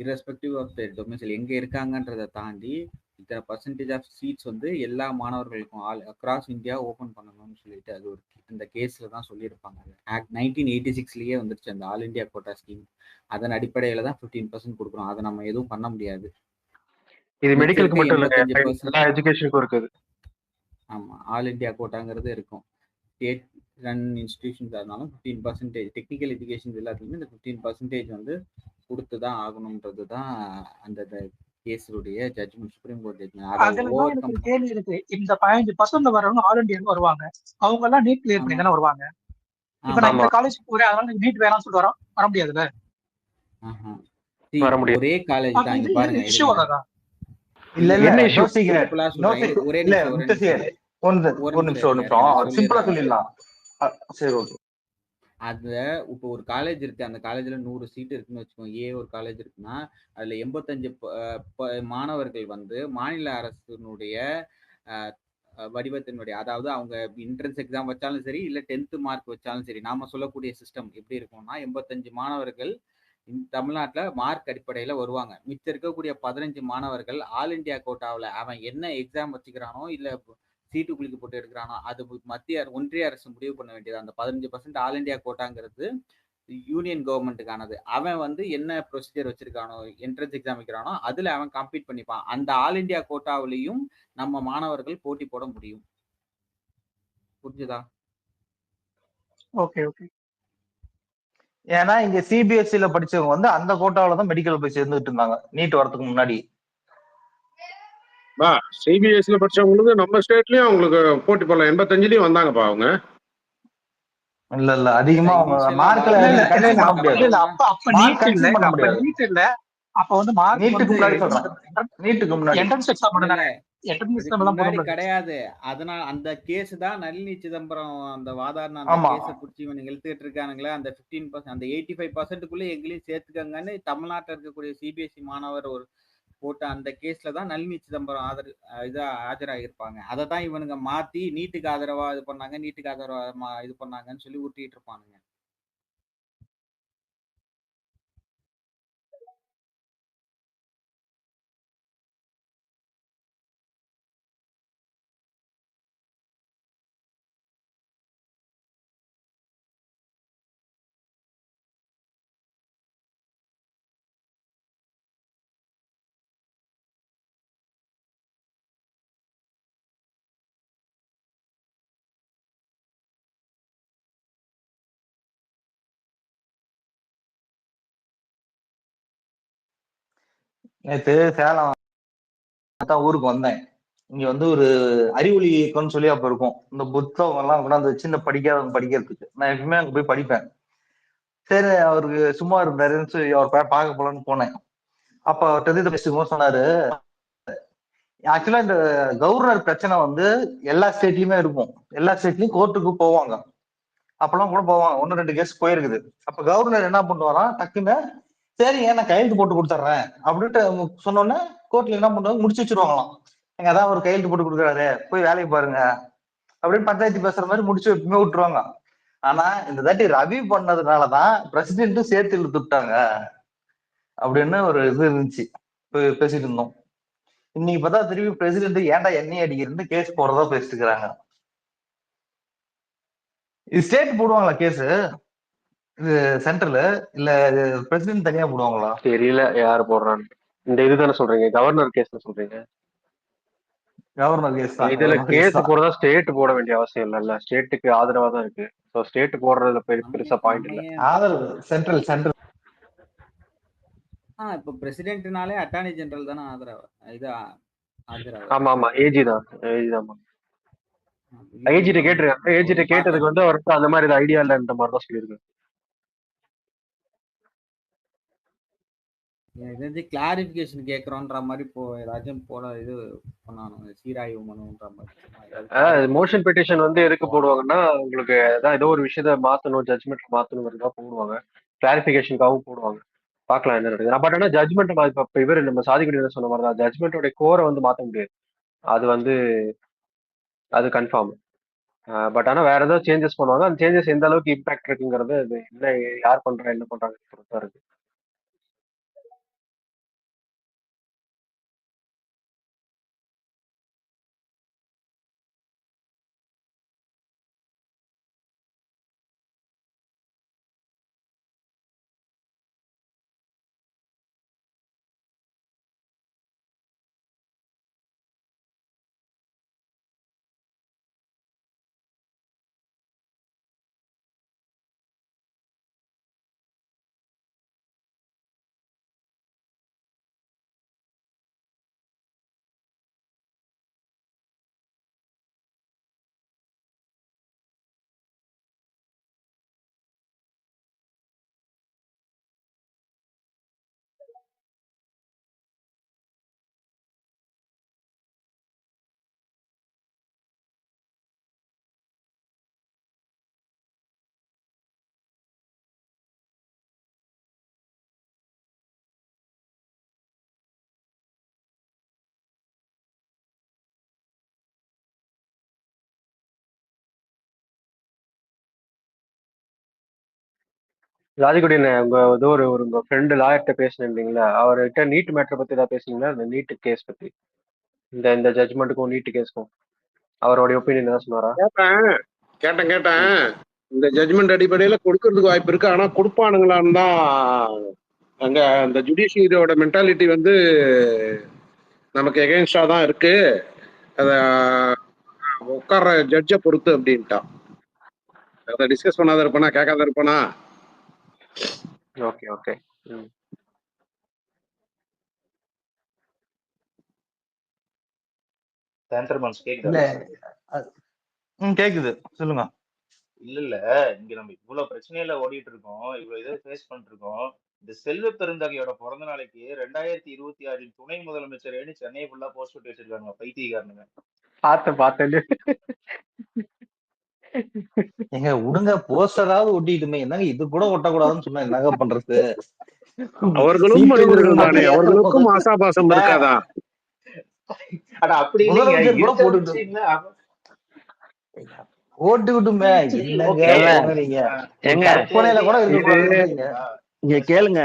இரஸ்பெக்டிவ் ஆஃப் த டொமிசைல் எங்க இருக்காங்கன்றதை தாண்டி இத்தனை பர்சன்டேஜ் ஆஃப் சீட்ஸ் வந்து எல்லா மாணவர்களுக்கும் அக்ராஸ் இந்தியா ஓபன் பண்ணணும்னு சொல்லிட்டு அது ஒரு அந்த கேஸ்ல தான் சொல்லியிருப்பாங்க. ஆக்ட் 1986லயே வந்துருச்சு அந்த ஆல் இந்தியா கோட்டா ஸ்கீம். அதன் அடிப்படையில தான் 15% கொடுக்குறோம். அதை நம்ம எதுவும் பண்ண முடியாது. இது மெடிக்கலுக்கு மட்டும் இல்ல, 85% எல்லா எஜுகேஷனுக்கும் இருக்குது. ஆமா, ஆல் இந்தியா கோட்டாங்கிறது இருக்கும். ஸ்டேட் ரன் இன்ஸ்டிடியூஷன்ஸ் இருந்தாலும் 15% டெக்னிக்கல் எஜுகேஷன் எல்லாத்துக்குமே இந்த 15% வந்து கொடுத்து தான் ஆகணும்ன்றது தான் அந்த கேஸுடைய ஜட்ஜ்மெண்ட், சுப்ரீம் கோர்ட் ஜட்ஜ்மெண்ட். அதுலதான் எனக்கு ஒரு கேள்வி இருக்கு. இந்த 15% வரவங்க ஆல் இந்தியா வருவாங்க, அவங்க எல்லாம் நீட் கிளியர் பண்ணி தானே வருவாங்க. இப்ப நான் இந்த காலேஜ் போறேன் அதனால நீட் வேணாம்னு சொல்லிட்டு வர முடியாதுல்ல. வர முடியாது. ஒரே காலேஜ் தான். இங்க பாருங்க, இஷ்யூ வராதா? இல்ல இல்ல ஒரே ஒரு நிமிஷம் சிம்பிளா சொல்லிடலாம். சரி, ஓகே. அதுல இப்போ ஒரு காலேஜ் இருக்கு, அந்த காலேஜ்ல 100 சீட் இருக்குன்னு வச்சுக்கோங்க. ஒரு காலேஜ் இருக்குன்னா அதுல 85 மாணவர்கள் வந்து மாநில அரசினுடைய வடிவத்தினுடைய, அதாவது அவங்க என்ட்ரன்ஸ் எக்ஸாம் வச்சாலும் சரி இல்ல 10th மார்க் வச்சாலும் சரி, நாம சொல்லக்கூடிய சிஸ்டம் எப்படி இருக்கும்னா 85 மாணவர்கள் தமிழ்நாட்டுல மார்க் அடிப்படையில வருவாங்க. மிச்சம் இருக்கக்கூடிய 15 மாணவர்கள் ஆல் இந்தியா கோட்டாவில் அவன் என்ன எக்ஸாம் வச்சுக்கிறானோ இல்ல சீட்டு குளிக்கு போட்டு எடுக்கிறானோ அது ஒன்றிய அரசு முடிவு பண்ண வேண்டியது. அந்த 15% ஆல் இந்தியா கோட்டாங்கிறது யூனியன் கவர்மெண்ட்டுக்கானது. அவன் வந்து என்ன ப்ரொசீஜர் வச்சிருக்கானோ, என்ட்ரன்ஸ் எக்ஸாம் வைக்கிறானோ அதுல அவன் கம்ப்ளீட் பண்ணிப்பான். அந்த ஆல் இந்தியா கோட்டாவிலையும் நம்ம மாணவர்கள் போட்டி போட முடியும். புரிஞ்சுதா? Okay okay. ஏன்னா இங்க சிபிஎஸ்சில படிச்சவங்க வந்து அந்த கோட்டாவில தான் மெடிக்கல் போய் சேர்ந்துட்டு இருந்தாங்க நீட் வரதுக்கு முன்னாடி. சிபிஎஸ்சில படிச்சவங்களுக்கு நம்ம ஸ்டேட்லயும் அவங்களுக்கு போட்டி போடலாம். 85லயும் வந்தாங்கப்பா அவங்க. இல்ல அதிகமா மார்க்ல அப்ப நீட் இல்ல, அப்ப வந்து மார்க் நீட்டுக்கு முன்னாடி சொல்றேன். நீட்டுக்கு முன்னாடி என்ட்ரன்ஸ் எக்ஸாம் பண்ணானே, என்ட்ரன்ஸ் எக்ஸாம் எல்லாம் போட கிடையாது. அதனால அந்த கேஸ் தான் நளினி சிதம்பரம் அந்த வாதாடின அந்த கேஸை பிடிச்சி இவங்க இழுத்துட்டு இருக்கானுங்களே. அந்த 15% அந்த 85%க்குள்ள எங்களையும் சேர்த்துக்கங்கன்னு தமிழ்நாட்டில் இருக்கக்கூடிய சிபிஎஸ்சி மாணவர் ஒரு போட்ட அந்த கேஸ்ல தான் நளினி சிதம்பரம் ஆஜராகிருப்பாங்க. அதை தான் இவனுங்க மாத்தி நீட்டுக்கு ஆதரவா இது பண்ணாங்க, நீட்டுக்கு ஆதரவா இது பண்ணாங்கன்னு சொல்லி ஊட்டிட்டு இருப்பானுங்க. நேற்று சேலம் ஊருக்கு வந்தேன். இங்க வந்து ஒரு அறிவொளி இயக்கம்னு சொல்லி அப்ப இருக்கும். இந்த புத்தகம் எல்லாம் கொண்டாந்து வச்சு இந்த படிக்காதவங்க படிக்கிறதுக்கு நான் எப்பவுமே அங்க போய் படிப்பேன். சரி, அவருக்கு சும்மா இருந்தாருன்னு சொல்லி அவர் பார்க்க போலான்னு போனேன். அப்ப அவர்கிட்ட பேசும்போது சொன்னாரு, ஆக்சுவலா இந்த கவர்னர் பிரச்சனை வந்து எல்லா ஸ்டேட்லயுமே இருக்கும். எல்லா ஸ்டேட்லயும் கோர்ட்டுக்கு போவாங்க. அப்பெல்லாம் கூட போவாங்க. 1-2 கேஸ் போயிருக்குது. அப்ப கவர்னர் என்ன பண்ணுவாராம், டக்குன்னு சரிங்க நான் கையெழுத்து போட்டு கொடுத்துட்றேன் அப்படின்ட்டு சொன்னோன்னே கோர்ட்ல என்ன பண்ணுவாங்க, முடிச்சு வச்சிருவாங்களாம். எங்க அதான் ஒரு கையெழுத்து போட்டு கொடுக்குறாரு, போய் வேலைக்கு பாருங்க அப்படின்னு பஞ்சாயத்து பேசுற மாதிரி முடிச்சு எப்பவுமே விட்டுருவாங்க. ஆனா இந்த தாட்டி ரவி பண்ணதுனாலதான் பிரசிடென்ட்டும் சேர்த்து இழுத்துட்டாங்க அப்படின்னு ஒரு இது இருந்துச்சு. பேசிட்டு இருந்தோம். இன்னைக்கு பார்த்தா திருப்பி பிரசிடென்ட் ஏன்டா எண்ணெய் அடிக்கிறது கேஸ் போடுறதா பேசிட்டு இருக்கிறாங்க. இது ஸ்டேட் போடுவாங்களா கேஸ்? இது சென்ட்ரல் இல்ல பிரசிடென்ட் தனியா போடுவாங்களா? தெரியல யாரு போடுறான்னு. இந்த இதுதானே சொல்றீங்க, கவர்னர் கேஸ்ல சொல்றீங்க? கவர்னர் கேஸ் தான். இதுல கேஸ் போடுறதா ஸ்டேட் போட வேண்டிய அவசியம் இல்லைல்ல, ஸ்டேட்டுக்கு ஆதரவா தான் இருக்கு. ஸோ ஸ்டேட் போடுறதுல பெருசா பாயிண்ட் இல்ல. ஆதரவு சென்ட்ரல். இப்ப பிரசிடென்ட்னாலே அட்டார்னி ஜெனரல் தானே ஆதரவு. இது ஆதரவு. ஆமா ஏஜி தான். ஏஜிட்ட கேட்டிருக்காங்க. ஏஜிட்ட கேட்டதுக்கு வந்து அவருக்கு அந்த மாதிரி ஐடியா இல்லைன்ற மாதிரி தான் சொல்லியிருக்காரு. கிளாரிபிகேஷன் கேட்கறோன்ற மாதிரி ஏதாச்சும் போல இது பண்ணணும், சீராய்வு மனுன்ற மாதிரி. மோஷன் பெட்டிஷன் வந்து எதுக்கு போடுவாங்கன்னா, உங்களுக்கு ஏதோ ஒரு விஷயத்த மாத்தணும், ஜட்மெண்ட் மாத்தணுங்கிறதா போடுவாங்க. கிளாரிபிகேஷனுக்காகவும் போடுவாங்க. பார்க்கலாம் என்ன நடக்குது. பட் ஆனா ஜட்மெண்ட் இப்ப இவர் நம்ம சாதிக்குடி சொன்ன மாதிரி தான், ஜட்மெண்டோட கோரை வந்து மாத்த முடியாது. அது வந்து அது கன்ஃபார்ம். பட் ஆனா வேற ஏதாவது சேஞ்சஸ் பண்ணுவாங்க. அந்த சேஞ்சஸ் எந்த அளவுக்கு இம்பாக்ட் இருக்குங்கிறது அது என்ன யார் பண்றா என்ன பண்றாங்க பொறுத்தா இருக்கு. ராஜகுடின உங்க ஏதோ உங்க ஃப்ரெண்டு லாயர்கிட்ட பேசினீங்களா, அவர்கிட்ட நீட் மேட்டரை பத்தி ஏதாவது பேசுனீங்களா? இந்த நீட் கேஸ் பத்தி, இந்த ஜட்மெண்ட்டுக்கும் நீட் கேஸ்க்கும் அவருடைய ஒப்பீனியன் ஏதாவது சொன்னாரா? கேட்டேன். இந்த ஜட்மெண்ட் அடிப்படையில கொடுக்கறதுக்கு வாய்ப்பு இருக்கு, ஆனா கொடுப்பானுங்களான்னு தான் அங்க அந்த ஜுடிஷியரியோட மென்டாலிட்டி வந்து நமக்கு எகென்ஸ்டா தான் இருக்கு. அத உட்கார்ற ஜட்ஜை பொறுத்து அப்படின்ட்டான். அதை டிஸ்கஸ் பண்ணாத இருப்பானா, கேட்காத இருப்பானா? ஓகே. கேக்குது, சொல்லுங்க. இல்ல இங்க நம்ம இவ்வளவு பிரச்சனையில ஓடிட்டு இருக்கோம், இவ்வளவு இதை ஃபேஸ் பண்ணிட்டு இருக்கோம். இந்த செல்வ பெருந்தகையோட பிறந்த நாளைக்கு 2026 துணை முதலமைச்சர் சென்னை ஃபுல்லா போஸ்ட் போட்டு வச்சிருக்காங்க பைத்தியக்காரனுங்க. பார்த்தேன். எங்க விடுங்க, போஸ்டராவது ஒட்டிட்டுமே, என்னங்க இது கூட ஒட்டக்கூடாதுன்னு சொன்னா என்னங்க பண்றது? அவர்களும் மனிதர்கள் தானே, அவர்களுக்கும் ஆசாபாசம் இருக்காதா? அப்படி ஓட்டுக்கிட்டுமே, என்னங்க கற்பனையில கூட இங்க கேளுங்க.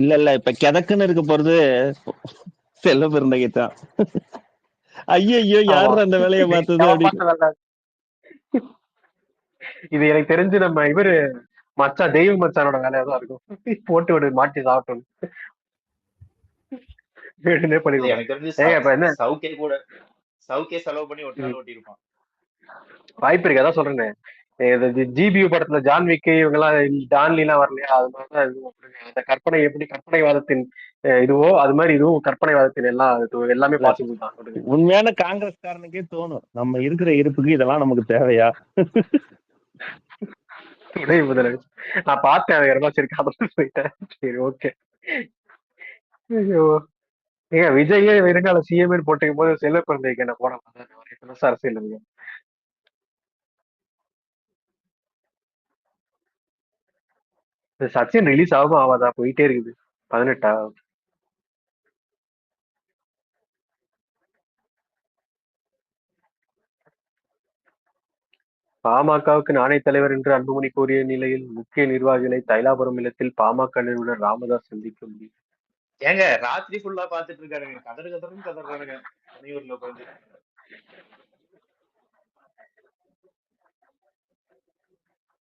இல்ல இப்ப கிதக்குன்னு இருக்க போறது செல்ல பெருந்தகை தான். ஐயோ யாரு அந்த வேலையை பார்த்தது? இது எனக்கு தெரிஞ்சு நம்ம இவரு மச்சான் தெய்வ மச்சானோட வேலையா தான் இருக்கும். போட்டு விடு மாட்டி சாப்பிட்டோம். எனக்கு தெரிஞ்சு சவுக்கே செலவு பண்ணி ஓட்டிருப்பான். வாய்ப்பு இருக்கு, அதான் சொல்றேன். ஜிபியு படத்துல ஜான்விக்கு இவங்க எல்லாம் டான்லி எல்லாம் வரலையா, அது மாதிரிதான் அந்த கற்பனை எப்படி கற்பனைவாதத்தின் இதுவோ அது மாதிரி இதுவும் கற்பனைவாதத்தின் எல்லாமே பாசிபிள் தான். உண்மையான காங்கிரஸ்காரனுக்கே தோணும், நம்ம இருக்கிற இருப்புக்கு இதெல்லாம் நமக்கு தேவையா? துணை முதலமைச்சர் நான் பார்த்தேன், அது யாரும் சரி காதல் போயிட்டேன். சரி ஓகே. ஐயோ ஏங்க விஜயே வருங்கால சிஎம் போட்டுக்கும் போது செல்வ பிறந்தைக்கு என்ன போட அரசியல் இல்லைங்க. சச்சின் ரிலீஸ் ஆகும் ஆகாதா, போயிட்டே இருக்குது. 18ஆ? பாமகவுக்கு நானே தலைவர் என்று அன்புமணி கூறிய நிலையில் முக்கிய நிர்வாகிகளை தைலாபுரம் இல்லத்தில் பாமக நிறுவனர் ராமதாஸ் சந்திக்க முடியும். ஏங்க ராத்திரி ஃபுல்லா பாத்துட்டு இருக்கானுங்க, கதறுன்னு கதறானுங்க பனையூர்ல உட்காந்து.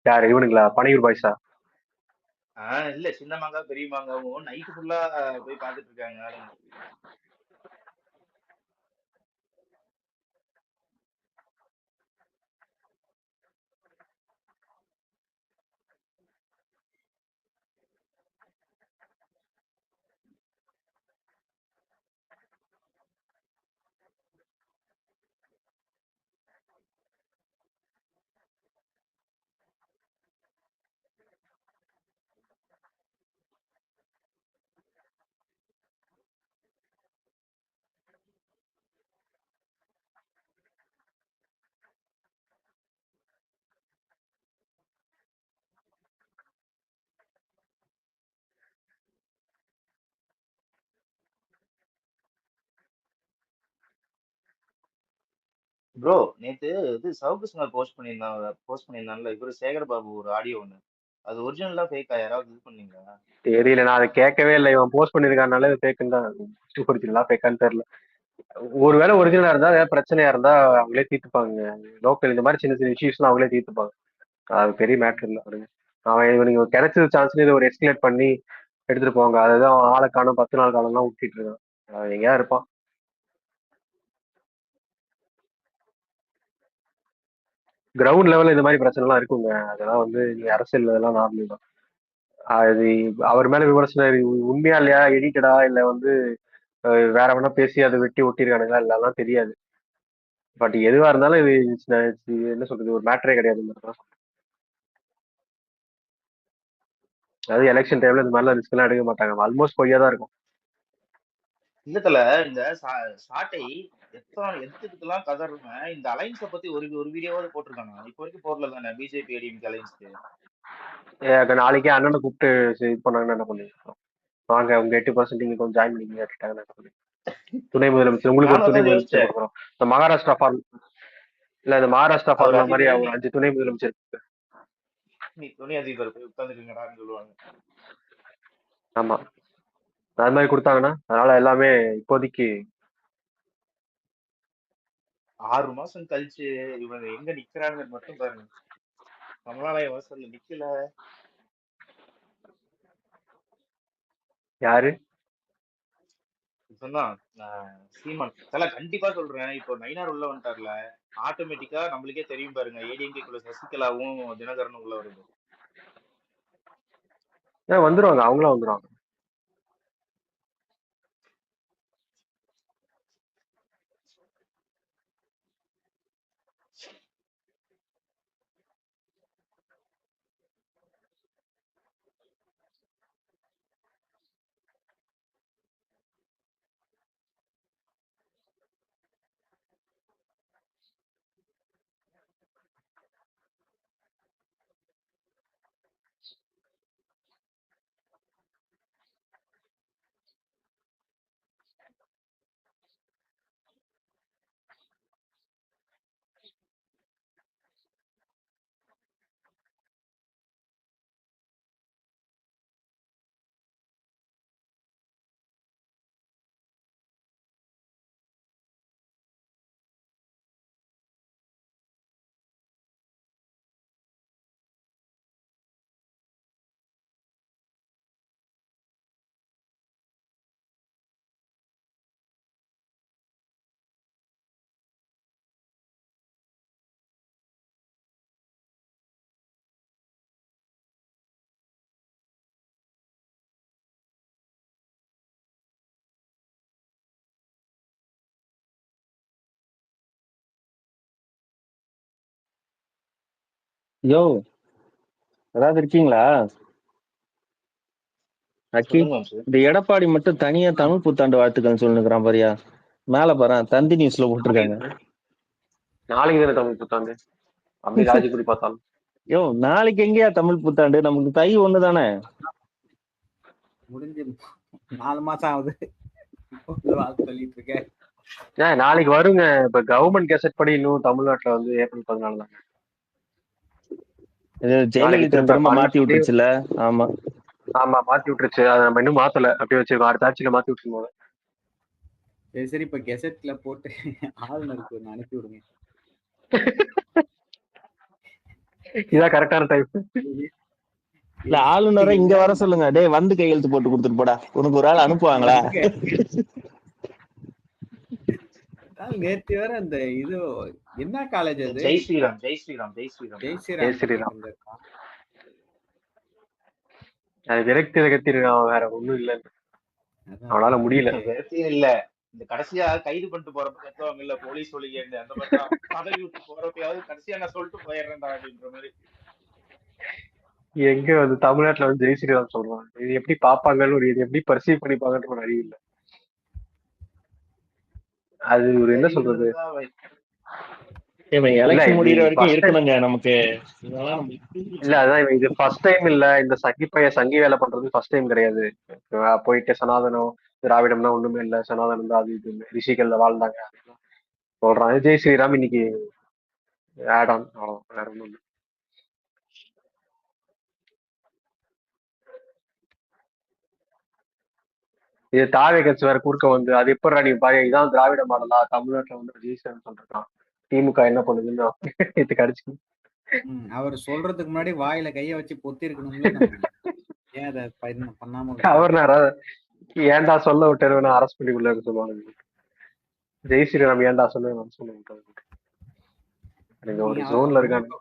யாரு இவனுங்களா? பனையூர் பாய்ஸா? இல்ல, சின்ன மாங்கா பெரிய மாங்காவும் நைட்டு ஃபுல்லா போய் பாத்துட்டு இருக்காங்க ஆளுங்க. ப்ரோ, நேத்து இது சவுக்கு சுமார் போஸ்ட் பண்ணியிருந்தாங்கல்ல இவரு சேகர் பாபு ஒரு ஆடியோ ஒண்ணு. அது ஒரிஜினலா ஃபேக்கா? யாராவது இது பண்ணீங்களா? தெரியல, நான் அதை கேட்கவே இல்லை. இவன் போஸ்ட் பண்ணிருக்கானால ஃபேக்குன்னு தான். ஒரிஜினலா ஃபேக்கான்னு தெரியல. ஒருவேளை ஒரிஜினலா இருந்தா ஏதாவது பிரச்சனையா இருந்தா அவங்களே தீர்த்துப்பாங்க. லோக்கல் இந்த மாதிரி சின்ன சின்ன இஷ்யூஸ்லாம் அவங்களே தீர்த்துப்பாங்க. அது பெரிய மேட்டர் இல்லை. அவன் இவனுக்கு கிடைச்சது சான்ஸ் இதை ஒரு எஸ்கலேட் பண்ணி எடுத்துட்டு போவாங்க. அதுதான் அவன் ஆளை காணும் 10 நாள் காலம்லாம் விட்டுட்டு இருக்கான். அவன் எங்கேயா இருப்பான். கிரவுண்ட் லெவல்ல இந்த மாதிரி பிரச்சனை எல்லாம் இருக்குங்க. அதெல்லாம் வந்து நீங்க அரசியல் இதெல்லாம் நார்மல் தான். அது அவர் மேல விமர்சனம் உண்மையா இல்லையா, எடிட்டடா இல்ல வந்து வேற வேணா பேசி அதை வெட்டி ஒட்டிருக்கானுங்களா இல்லலாம் தெரியாது. பட் எதுவா இருந்தாலும் இது என்ன சொல்றது, ஒரு மேட்டரே கிடையாது. அதாவது எலெக்ஷன் டைம்ல இந்த மாதிரிலாம் ரிஸ்க் எல்லாம் எடுக்க மாட்டாங்க. ஆல்மோஸ்ட் பொய்யா தான் இருக்கும். இல்லத்துல இந்த சாட்டை எதுக்கெல்லாம் கதறுவேன். இந்த அலைன்ஸ பத்தி ஒரு வீடியோவாவது போட்டிருக்கானா? இப்போ வரைக்கும் போடல தானே பிஜேபி ஏடிஎம்கே அலைன்ஸ்க்கு. நாளைக்கே அண்ணனை கூப்பிட்டு இது பண்ணாங்கன்னா என்ன பண்ணுவீங்க? வாங்க உங்க 8% நீங்க கொஞ்சம் ஜாயின் பண்ணிக்கீங்க. துணை முதலமைச்சர் உங்களுக்கு ஒரு துணை முதலமைச்சர் கொடுக்குறோம். இந்த மகாராஷ்டிரா ஃபார்ம் இல்ல, இந்த மகாராஷ்டிரா ஃபார்முலா மாதிரி அவங்க 5 துணை முதலமைச்சர் நீ துணை அதிபர் போய் உட்காந்துருக்கீங்கடான்னு சொல்லுவாங்க. ஆமா, அது மாதிரி கொடுத்தாங்கன்னா அதனால எல்லாமே இப்போதைக்கு 6 மாசம் கழிச்சு இவங்க எங்க நிக்கிறாங்க மட்டும் பாருங்க. கமலாலய வாசல்ல நிக்கல. யாரு சொன்னா சீமான் தல கண்டிப்பா சொல்றேன். இப்போ நயினார் உள்ள வந்துட்டார்ல, ஆட்டோமேட்டிக்கா நம்மளுக்கே தெரியும் பாருங்க, ஏடிஎம்கேக்குள்ள சசிகலாவும் தினகரனும் உள்ள வருது. வந்துருவாங்க, அவங்களும் வந்துருவாங்க. யோ, ஏதாவது இருக்கீங்களா? அக்கி, இந்த எடப்பாடி மட்டும் தனியா தமிழ் புத்தாண்டு வாழ்த்துக்கள் சொல்லுங்கிறான் பாரியா. மேல பாரு, தந்தி நியூஸ்ல போட்டிருக்காங்க. நாளைக்கு தானே தமிழ் புத்தாண்டு, அப்படி ராஜிபுரி பார்த்தாலும். யோ, நாளைக்கு எங்கேயா தமிழ் புத்தாண்டு? நமக்கு தை ஒண்ணு தானே முடிஞ்சு 4 மாசம் ஆகுது. சொல்லிட்டு இருக்கேன். நாளைக்கு வருங்க. இப்ப கவர்மெண்ட் கெசட் படி இன்னும் தமிழ்நாட்டுல வந்து ஏப்ரல் 14 தான். ஜெயலலிதா திரும்ப திரும்ப மாத்தி காங்கிரஸ் விட்டுருச்சுல. ஆமா ஆமா மாத்தி விட்டுருச்சு. அதை நம்ம இன்னும் மாத்தல, அப்படியே வச்சிருக்கோம். அடுத்த ஆட்சியில மாத்தி விட்டுருவோம். சரி இப்ப கெசட்ல போட்டு ஆளுநருக்கு ஒண்ணு அனுப்பி விடுங்க. இதான் கரெக்டான டைப். இல்ல ஆளுநரை இங்க வர சொல்லுங்க. டேய் வந்து கையெழுத்து போட்டு கொடுத்துட்டு போடா. உனக்கு ஒரு ஆள் அனுப்புவாங்களா? நேற்று வேற அந்த இது என்ன காலேஜ் அது? ஜெய் ஸ்ரீராம் ஜெய் ஸ்ரீராம் ஜெய் ஸ்ரீராம் ஜெய் ஸ்ரீராம் பண்ணிட்டு இருந்திருக்கான். அது விரக்தி கத்திருக்கான், வேற ஒண்ணும் இல்ல, அவனால முடியல. விரக்தி இல்ல, இந்த கடைசியா கைது பண்ணிட்டு போறப்ப கத்துவாங்க இல்ல போலீஸ் ஒழிக அந்த மாதிரிதான் பதவி விட்டு போறப்பயாவது கடைசியா நான் சொல்லிட்டு போயிடுறேன்டா அப்படின்ற மாதிரி. எங்க வந்து தமிழ்நாட்டுல வந்து ஜெய் ஸ்ரீராம் சொல்றான், இது எப்படி பாப்பாங்கன்னு ஒரு இது எப்படி பர்சீவ் பண்ணிப்பாங்கன்னு ஒரு அறிவு இல்ல. அது ஒரு என்ன சொல்றது, எலெக்ஷன் முடியற வரைக்கும் இருக்கணுங்க நமக்கு. இல்ல அதான் இது ஃபர்ஸ்ட் டைம் இல்ல, இந்த சங்கி வேலை பண்றது ஃபர்ஸ்ட் டைம் கிடையாது. போயிட்டு சனாதனம் திராவிடம்னா ஒண்ணுமே இல்ல, சனாதனம் தான் அது இது ரிஷிகள்ல வாழ்ந்தாங்க சொல்றான். ஜெய் ஸ்ரீராம் இன்னைக்கு ஆட் ஆன், வேற ஒண்ணும் இல்லை. இது தாவே கட்சி வேற குறுக்க வந்து அது எப்படா நீ பாரு இதான் திராவிட மாடலா தமிழ்நாட்டுல வந்து ஜெயிச்சேன்னு சொல்றான். திமுக என்ன பண்ணுதுன்னு இது கடிச்சு அவர் சொல்றதுக்கு முன்னாடி வாயில கைய வச்சு பொத்தி இருக்கணும்ல. ஏன் அதை பண்ணாம அவர் ஏன்டா சொல்ல விட்டு அரெஸ்ட் பண்ணி உள்ள சொல்லுவாங்க. ஜெய் ஸ்ரீராம் ஏன்டா சொல்ல விட்டாரு, நீங்க ஒரு ஜோன்ல இருக்காங்க.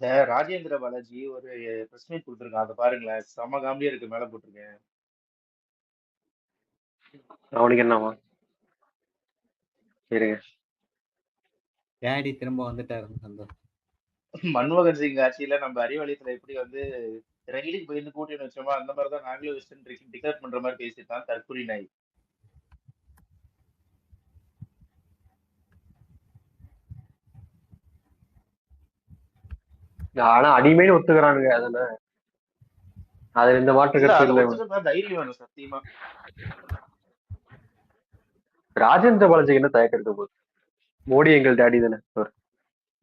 இந்த ராஜேந்திர பாலாஜி ஒரு பிரஸ் மீட் கொடுத்துருக்கான், அதை பாருங்களேன், செம காமெடியா இருக்கு. மேல போட்டிருக்கேன். அவனுக்கு என்னவா இருங்க, டேடி திரும்ப வந்துட்டாருன்னு சந்தோஷம். மன்மோகன் சிங் ஆட்சியில நம்ம அறிவாலயத்துல எப்படி வந்து ரயிலுக்கு போயிருந்து கூட்டின்னு வச்சோமோ அந்த மாதிரிதான் நாங்களும் வெஸ்டர்ன் டிக்ளேர் பண்ற மாதிரி பேசிட்டான் தற்கொலை நாய். ஆனா அடிமைன்னு ஒத்துக்கிறானுங்க. அதுல இந்த மாற்று கருத்து இல்ல. தைரியம் வேணும் சத்தியமா. ராஜேந்திர பாலாஜிக்கு என்ன தயக்கம் இருக்க போகுது, மோடி எங்கள் டேடி தானே.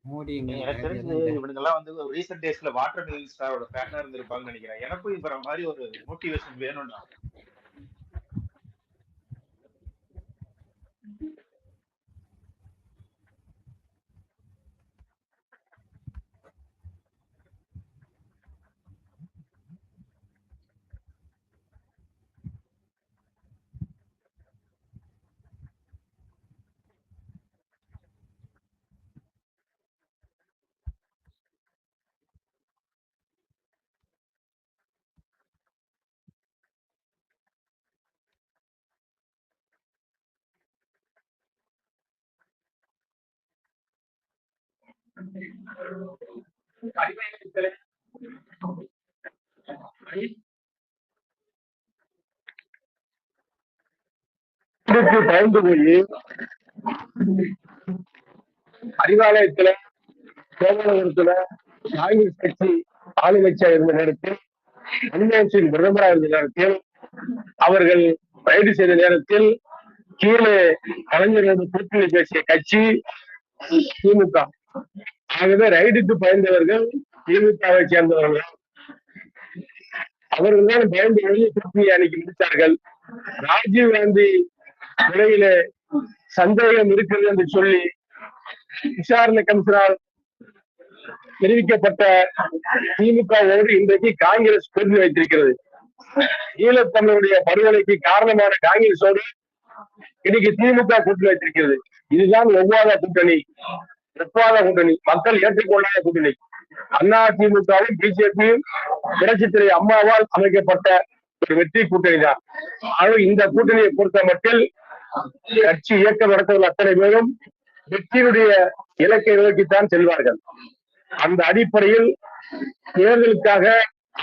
மோடி எனக்கு தெரிஞ்சு இவனுங்க எல்லாம் வந்து ரீசெண்ட் டேஸ்ல வாட்டர் மில் ஸ்டாரோட ஃபேனா இருந்திருப்பாங்கன்னு நினைக்கிறேன். எனக்கும் இப்ப மாதிரி ஒரு மோட்டிவேஷன் வேணும்டா. பயந்து போய் அறிவாலயத்துல கோமலபுரத்துல காங்கிரஸ் கட்சி ஆளுங்கட்சியா இருந்த நேரத்தில் மன்மோகன் சிங் பிரதமராக இருந்த நேரத்தில் அவர்கள் கைது செய்த நேரத்தில் கீழே கலைஞரோடு கூட்டணி பேசிய கட்சி திமுக. ஆகவே ரைடுக்கு பயந்தவர்கள் திமுகவை சேர்ந்தவர்கள். அவர்கள் தான் பயந்து வெளியே கூட்டணி அன்னைக்கு முடித்தார்கள். ராஜீவ் காந்தி நிலையில சந்தேகம் இருக்கிறது என்று சொல்லி விசாரணை கமிஷனால் தெரிவிக்கப்பட்ட திமுகவோடு இன்றைக்கு காங்கிரஸ் கூட்டணி வைத்திருக்கிறது. ஈழத்தமிழருடைய படுகொலைக்கு காரணமான காங்கிரஸோடு இன்னைக்கு திமுக கூட்டணி வைத்திருக்கிறது. இதுதான் ஒவ்வாத கூட்டணி, ஒப்பாத கூட்டணி, மக்கள் ஏற்றுக்கொள்ளாத கூட்டணி. அண்ணா திமுகவும் பிஜேபியும் புரட்சித்துறை அம்மாவால் அமைக்கப்பட்ட ஒரு வெற்றி கூட்டணி தான். ஆக இந்த கூட்டணியை பொறுத்த மட்டும் கட்சி இயக்கம் நடத்துவர்கள் அத்தனை பேரும் வெற்றியுடைய இலக்கை நோக்கித்தான் செல்வார்கள். அந்த அடிப்படையில் தேர்தலுக்காக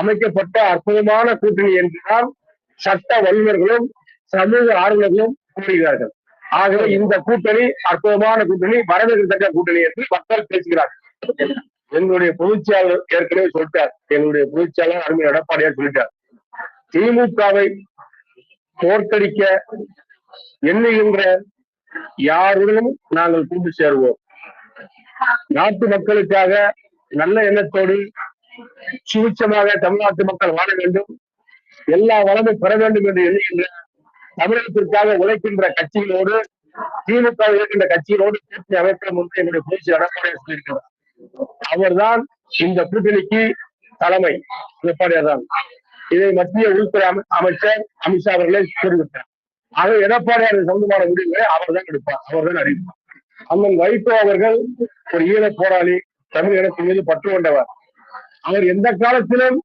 அமைக்கப்பட்ட அற்புதமான கூட்டணி என்றுதான் சட்ட வல்லுநர்களும் சமூக ஆர்வலர்களும் கூறுகிறார்கள். ஆகவே இந்த கூட்டணி அற்புதமான கூட்டணி, வரவேற்கத்தக்க கூட்டணி என்று மக்கள் பேசுகிறார்கள். எங்களுடைய பொதுச்செயலாளர் ஏற்கனவே சொல்லிட்டார், எங்களுடைய பொதுச்செயலாளர் அருமை எடப்பாடியார் சொல்லிட்டார், திமுகவை தோற்கடிக்க எண்ணுகின்ற யாருடனும் நாங்கள் கூட்டு சேருவோம். நாட்டு மக்களுக்காக நல்ல எண்ணத்தோடு சுபிட்சமாக தமிழ்நாட்டு மக்கள் வாழ வேண்டும், எல்லா வளமும் பெற வேண்டும் என்று எண்ணுகின்ற தமிழகத்திற்காக உழைக்கின்ற கட்சிகளோடு, திமுக இருக்கின்ற கட்சிகளோடு கூட்டணி அமைப்போம் என்று என்னுடைய பொதுச் எடப்பாடியார் சொல்லியிருக்கிறார். அவர்தான் இந்த கூட்டணிக்கு தலைமை, எடப்பாடியார் தான். இதை மத்திய உள்துறை அமைச்சர் அமித்ஷா அவர்களே தெரிவித்தார். ஆக எடப்பாடியார் சம்பந்தமான முடிவுகளை அவர் தான் எடுப்பார், அவர் தான் அறிவிப்பார். அண்ணன் வைகோ அவர்கள் ஒரு ஈழ போராளி, தமிழ் இனத்தின் மீது பற்று கொண்டவர். அவர் எந்த காலத்திலும்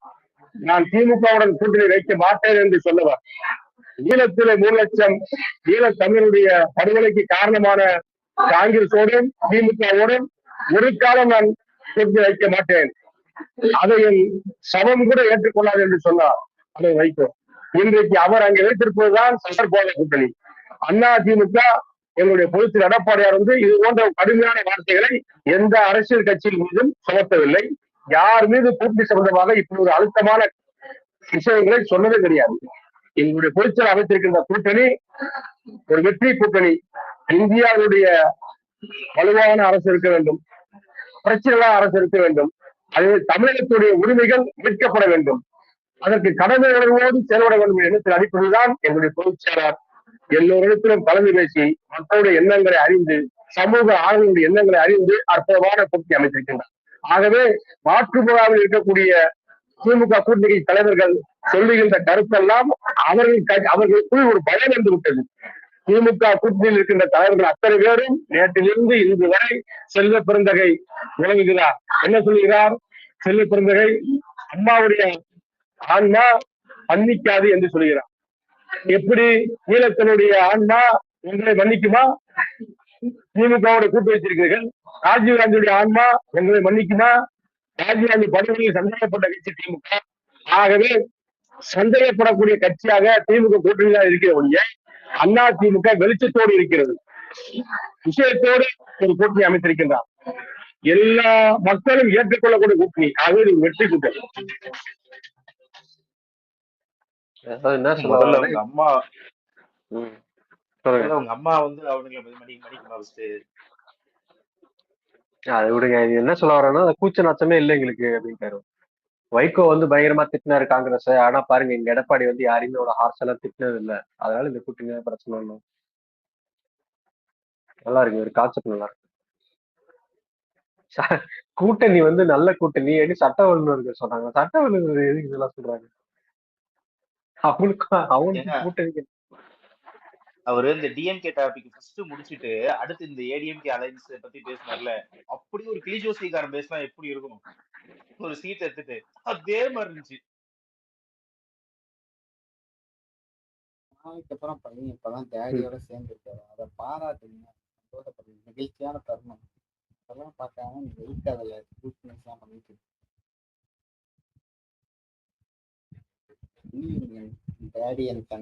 நான் திமுகவுடன் கூட்டணி வைக்க மாட்டேன் என்று சொல்லவர். ஈழத்திலே 3 லட்சம் ஈழ தமிழுடைய படுகொலைக்கு காரணமான காங்கிரஸோடும் திமுகவோடும் ஒரு காலம் நான் கூட்டணி வைக்க மாட்டேன், அதை என் சமம் கூட ஏற்றுக்கொள்ளாது என்று சொன்னார் அதை வைகோ. இன்றைக்கு அவர் அங்கே வைத்திருப்பதுதான் சட்டப்போத கூட்டணி. அண்ணா திமுக எங்களுடைய பொதுச் எடப்பாடியார் இது போன்ற கடுமையான வார்த்தைகளை எந்த அரசியல் கட்சியின் மீதும் சுமத்தவில்லை. யார் மீது கூட்டணி சம்பந்தமாக இப்படி ஒரு அழுத்தமான விஷயங்களை சொன்னதே கிடையாது. எங்களுடைய பொதுச்செயலாளர் அமைத்திருக்கின்ற கூட்டணி ஒரு வெற்றி கூட்டணி. இந்தியாவுடைய வலுவான அரசு இருக்க வேண்டும், பிரச்சனையான அரசு இருக்க வேண்டும், அது தமிழகத்துடைய உரிமைகள் மீட்கப்பட வேண்டும், அதற்கு கடமை உணர்வோடு செயல்பட வேண்டும் என்ற அடிப்படையில்தான் எங்களுடைய பொதுச் செயலாளர் எல்லோரிடத்திலும் கலந்து பேசி மக்களுடைய எண்ணங்களை அறிந்து, சமூக ஆர்வலுடைய எண்ணங்களை அறிந்து அற்புதமான கூட்டணி அமைத்திருக்கின்றனர். ஆகவே மாற்றுமுகாவில் இருக்கக்கூடிய திமுக கூட்டணி தலைவர்கள் சொல்லுகின்ற கருத்தெல்லாம் அவர்களுக்குள் ஒரு பயம் வந்து விட்டது. திமுக கூட்டணியில் இருக்கின்ற தலைவர்கள் அத்தனை பேரும் நேற்றிலிருந்து இன்று வரை செல்வ பெருந்தகை விளங்குகிறார். என்ன சொல்லுகிறார்? செல்வ பெருந்தகை அம்மாவுடைய ஆன்மா மன்னிக்காது என்று சொல்கிறார். எப்படி ஈழத்தினுடைய ஆன்மா உங்களை மன்னிக்குமா? திமுகவோட கூட்டு வச்சிருக்கிறீர்கள். ராஜீவ்காந்தியுடைய ஆன்மா உங்களை மன்னிக்குமா? ராஜீவ்காந்தி படுகொலையில் சந்தேகப்பட்ட கட்சி திமுக. ஆகவே சந்தேகப்படக்கூடிய கட்சியாக திமுக கூட்டணியாக இருக்கிற ஒழிய அண்ணா திமுக வெளிச்சத்தோடு இருக்கிறது, விஷயத்தோடு ஒரு கூட்டணி அமைத்திருக்கின்றார். எல்லா மக்களும் ஏற்றுக்கொள்ளக்கூடிய கூட்டணி. ஆகவே இது வெற்றி கூட்டணி. என்ன முதல்ல சொல்ல உங்க அம்மா சொல்லுங்க. உங்க அம்மா அவனுங்களை மன்னிக்கணும். அதை விடுங்க. இது என்ன சொல்ல வரேன்னா, கூச்ச நாச்சமே இல்லை எங்களுக்கு அப்படின்ட்டாரு. வைகோ பயங்கரமா திட்டினாரு காங்கிரஸ். ஆனா பாருங்க, எங்க எடப்பாடி யாரையுமே அவ்வளவு ஹார்ஸ் எல்லாம் திட்டினது இல்லை. அதனால இந்த கூட்டணி பிரச்சனை இல்லை. நல்லா இருக்கு, ஒரு கான்செப்ட் நல்லா இருக்கு. கூட்டணி நல்ல கூட்டணி எப்படி சட்ட வல்லுநர்கள் சொன்னாங்க. சட்ட வல்லுநர்கள் எதுக்கு இதெல்லாம் சொல்றாங்க? அவனுக்கு கூட்டணி அவரு இந்த டிஎம்கே டாபிக் ஃபர்ஸ்ட் முடிச்சிட்டு அடுத்து இந்த ஏடிஎம்கே அலைன்ஸ் பத்தி பேசினார்ல, அப்படி ஒரு கிளிஜோசிக்காரன் பேசினா எப்படி இருக்கும்? ஒரு சீட் எடுத்துட்டு அதே மாதிரி இருந்துச்சு. அதுக்கப்புறம் பையன் இப்பதான் டேடியோட சேர்ந்து இருக்காரு. அதை பாராட்டுங்க, சந்தோஷப்படுங்க, மகிழ்ச்சியான தருணம். அதெல்லாம் பார்க்காம நீங்க இருக்காதுல்ல, கூட்டணிஸ்லாம் பண்ணிட்டு டேடி எனக்கு